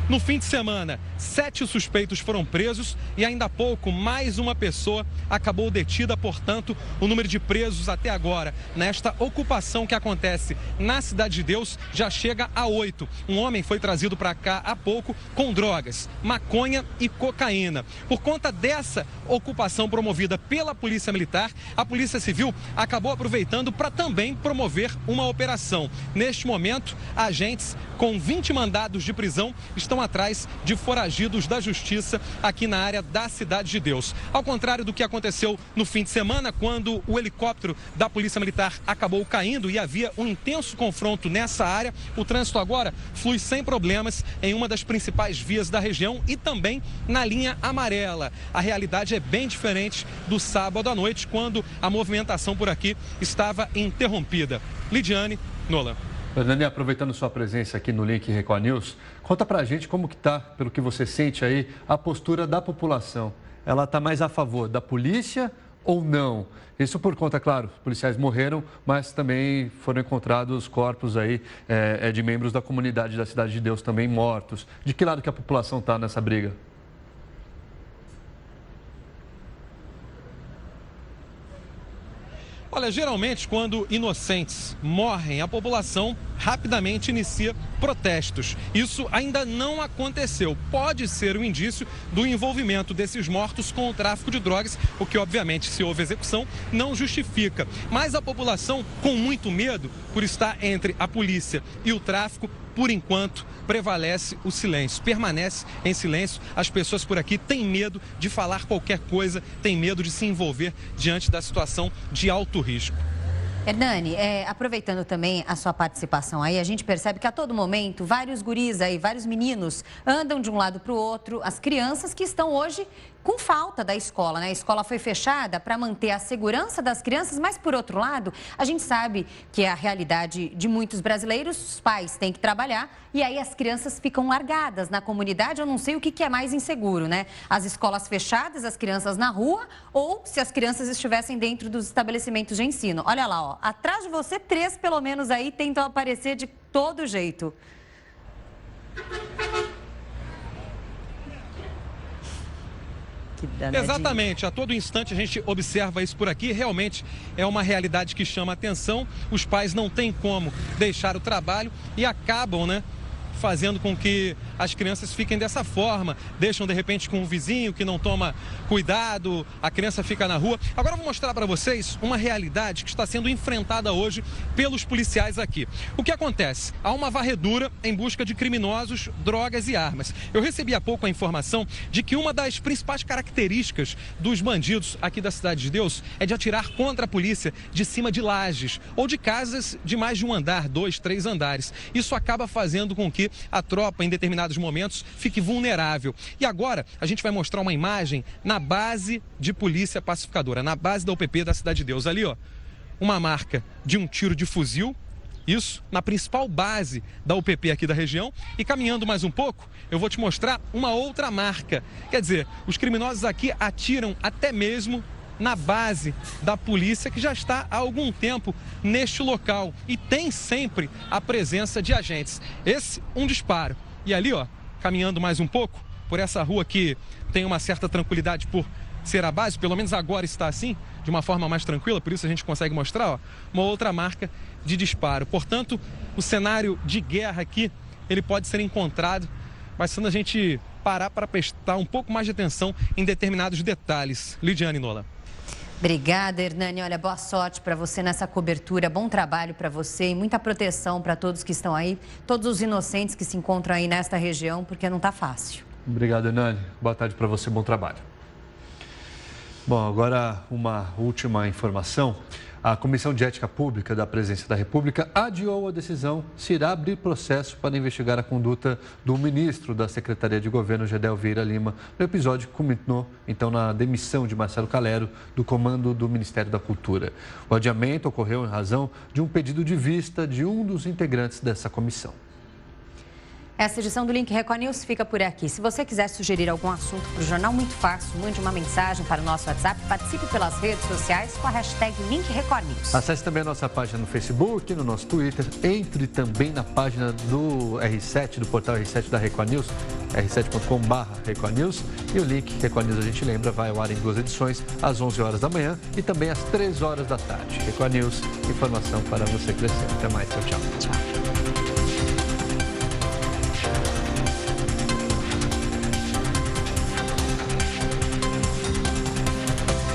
No fim de semana, 7 suspeitos foram presos e ainda há pouco mais uma pessoa acabou detida. Portanto, o número de presos até agora nesta ocupação que acontece na Cidade de Deus já chega a 8. Um homem foi trazido para cá há pouco com drogas, maconha e cocaína. Por conta dessa ocupação promovida pela Polícia Militar, a Polícia Civil acabou aproveitando para também promover uma operação. Neste momento, agentes com 20 mandados de prisão estão atrás de foragidos da justiça aqui na área da Cidade de Deus. Ao contrário do que aconteceu no fim de semana, quando o helicóptero da Polícia Militar acabou caindo e havia um intenso confronto nessa área, o trânsito agora flui sem problemas em uma das principais vias da região e também na linha amarela. A realidade é bem diferente do sábado à noite, quando a movimentação por aqui estava interrompida. Lidiane, Nolan. Hernani, aproveitando sua presença aqui no Link Record News, conta pra gente como que tá, pelo que você sente aí, a postura da população. Ela está mais a favor da polícia ou não? Isso por conta, claro, os policiais morreram, mas também foram encontrados corpos aí de membros da comunidade da Cidade de Deus também mortos. De que lado que a população está nessa briga? Olha, geralmente quando inocentes morrem, a população rapidamente inicia protestos. Isso ainda não aconteceu. Pode ser um indício do envolvimento desses mortos com o tráfico de drogas, o que obviamente, se houve execução, não justifica. Mas a população, com muito medo por estar entre a polícia e o tráfico, por enquanto, prevalece o silêncio, permanece em silêncio. As pessoas por aqui têm medo de falar qualquer coisa, têm medo de se envolver diante da situação de alto risco. Hernani, aproveitando também a sua participação aí, a gente percebe que a todo momento vários guris aí, vários meninos andam de um lado para o outro, as crianças que estão hoje com falta da escola, né? A escola foi fechada para manter a segurança das crianças, mas por outro lado, a gente sabe que é a realidade de muitos brasileiros, os pais têm que trabalhar e aí as crianças ficam largadas na comunidade. Eu não sei o que é mais inseguro, né? As escolas fechadas, as crianças na rua ou se as crianças estivessem dentro dos estabelecimentos de ensino. Olha lá, ó, atrás de você, 3 pelo menos aí tentam aparecer de todo jeito. Exatamente, a todo instante a gente observa isso por aqui, realmente é uma realidade que chama a atenção. Os pais não têm como deixar o trabalho e acabam, né, fazendo com que as crianças fiquem dessa forma, deixam de repente com um vizinho que não toma cuidado, a criança fica na rua. Agora eu vou mostrar para vocês uma realidade que está sendo enfrentada hoje pelos policiais aqui. O que acontece? Há uma varredura em busca de criminosos, drogas e armas. Eu recebi há pouco a informação de que uma das principais características dos bandidos aqui da Cidade de Deus é de atirar contra a polícia de cima de lajes ou de casas de mais de um andar, 2, 3 andares. Isso acaba fazendo com que a tropa, em determinados momentos, fique vulnerável. E agora a gente vai mostrar uma imagem na base de polícia pacificadora, na base da UPP da Cidade de Deus. Ali, ó, uma marca de um tiro de fuzil, isso na principal base da UPP aqui da região. E caminhando mais um pouco, eu vou te mostrar uma outra marca. Quer dizer, os criminosos aqui atiram até mesmo na base da polícia, que já está há algum tempo neste local e tem sempre a presença de agentes. Esse, um disparo. E ali, ó, caminhando mais um pouco, por essa rua que tem uma certa tranquilidade por ser a base, pelo menos agora está assim, de uma forma mais tranquila, por isso a gente consegue mostrar, ó, uma outra marca de disparo. Portanto, o cenário de guerra aqui, ele pode ser encontrado, bastando a gente parar para prestar um pouco mais de atenção em determinados detalhes. Lidiane, Nola. Obrigada, Hernani. Olha, boa sorte para você nessa cobertura, bom trabalho para você e muita proteção para todos que estão aí, todos os inocentes que se encontram aí nesta região, porque não está fácil. Obrigado, Hernani. Boa tarde para você, bom trabalho. Bom, agora uma última informação. A Comissão de Ética Pública da Presidência da República adiou a decisão se irá abrir processo para investigar a conduta do ministro da Secretaria de Governo, Gedel Vieira Lima, no episódio que culminou, então, na demissão de Marcelo Calero do comando do Ministério da Cultura. O adiamento ocorreu em razão de um pedido de vista de um dos integrantes dessa comissão. Essa edição do Link Record News fica por aqui. Se você quiser sugerir algum assunto para o jornal, muito fácil, mande uma mensagem para o nosso WhatsApp, participe pelas redes sociais com a hashtag Link Record News. Acesse também a nossa página no Facebook, no nosso Twitter, entre também na página do R7, do portal R7 da Record News. r7.com/Record News. E o link Record News, a gente lembra, vai ao ar em 2 edições, às 11 horas da manhã e também às 3 horas da tarde. Record News, informação para você crescer. Até mais, tchau, tchau. Tchau.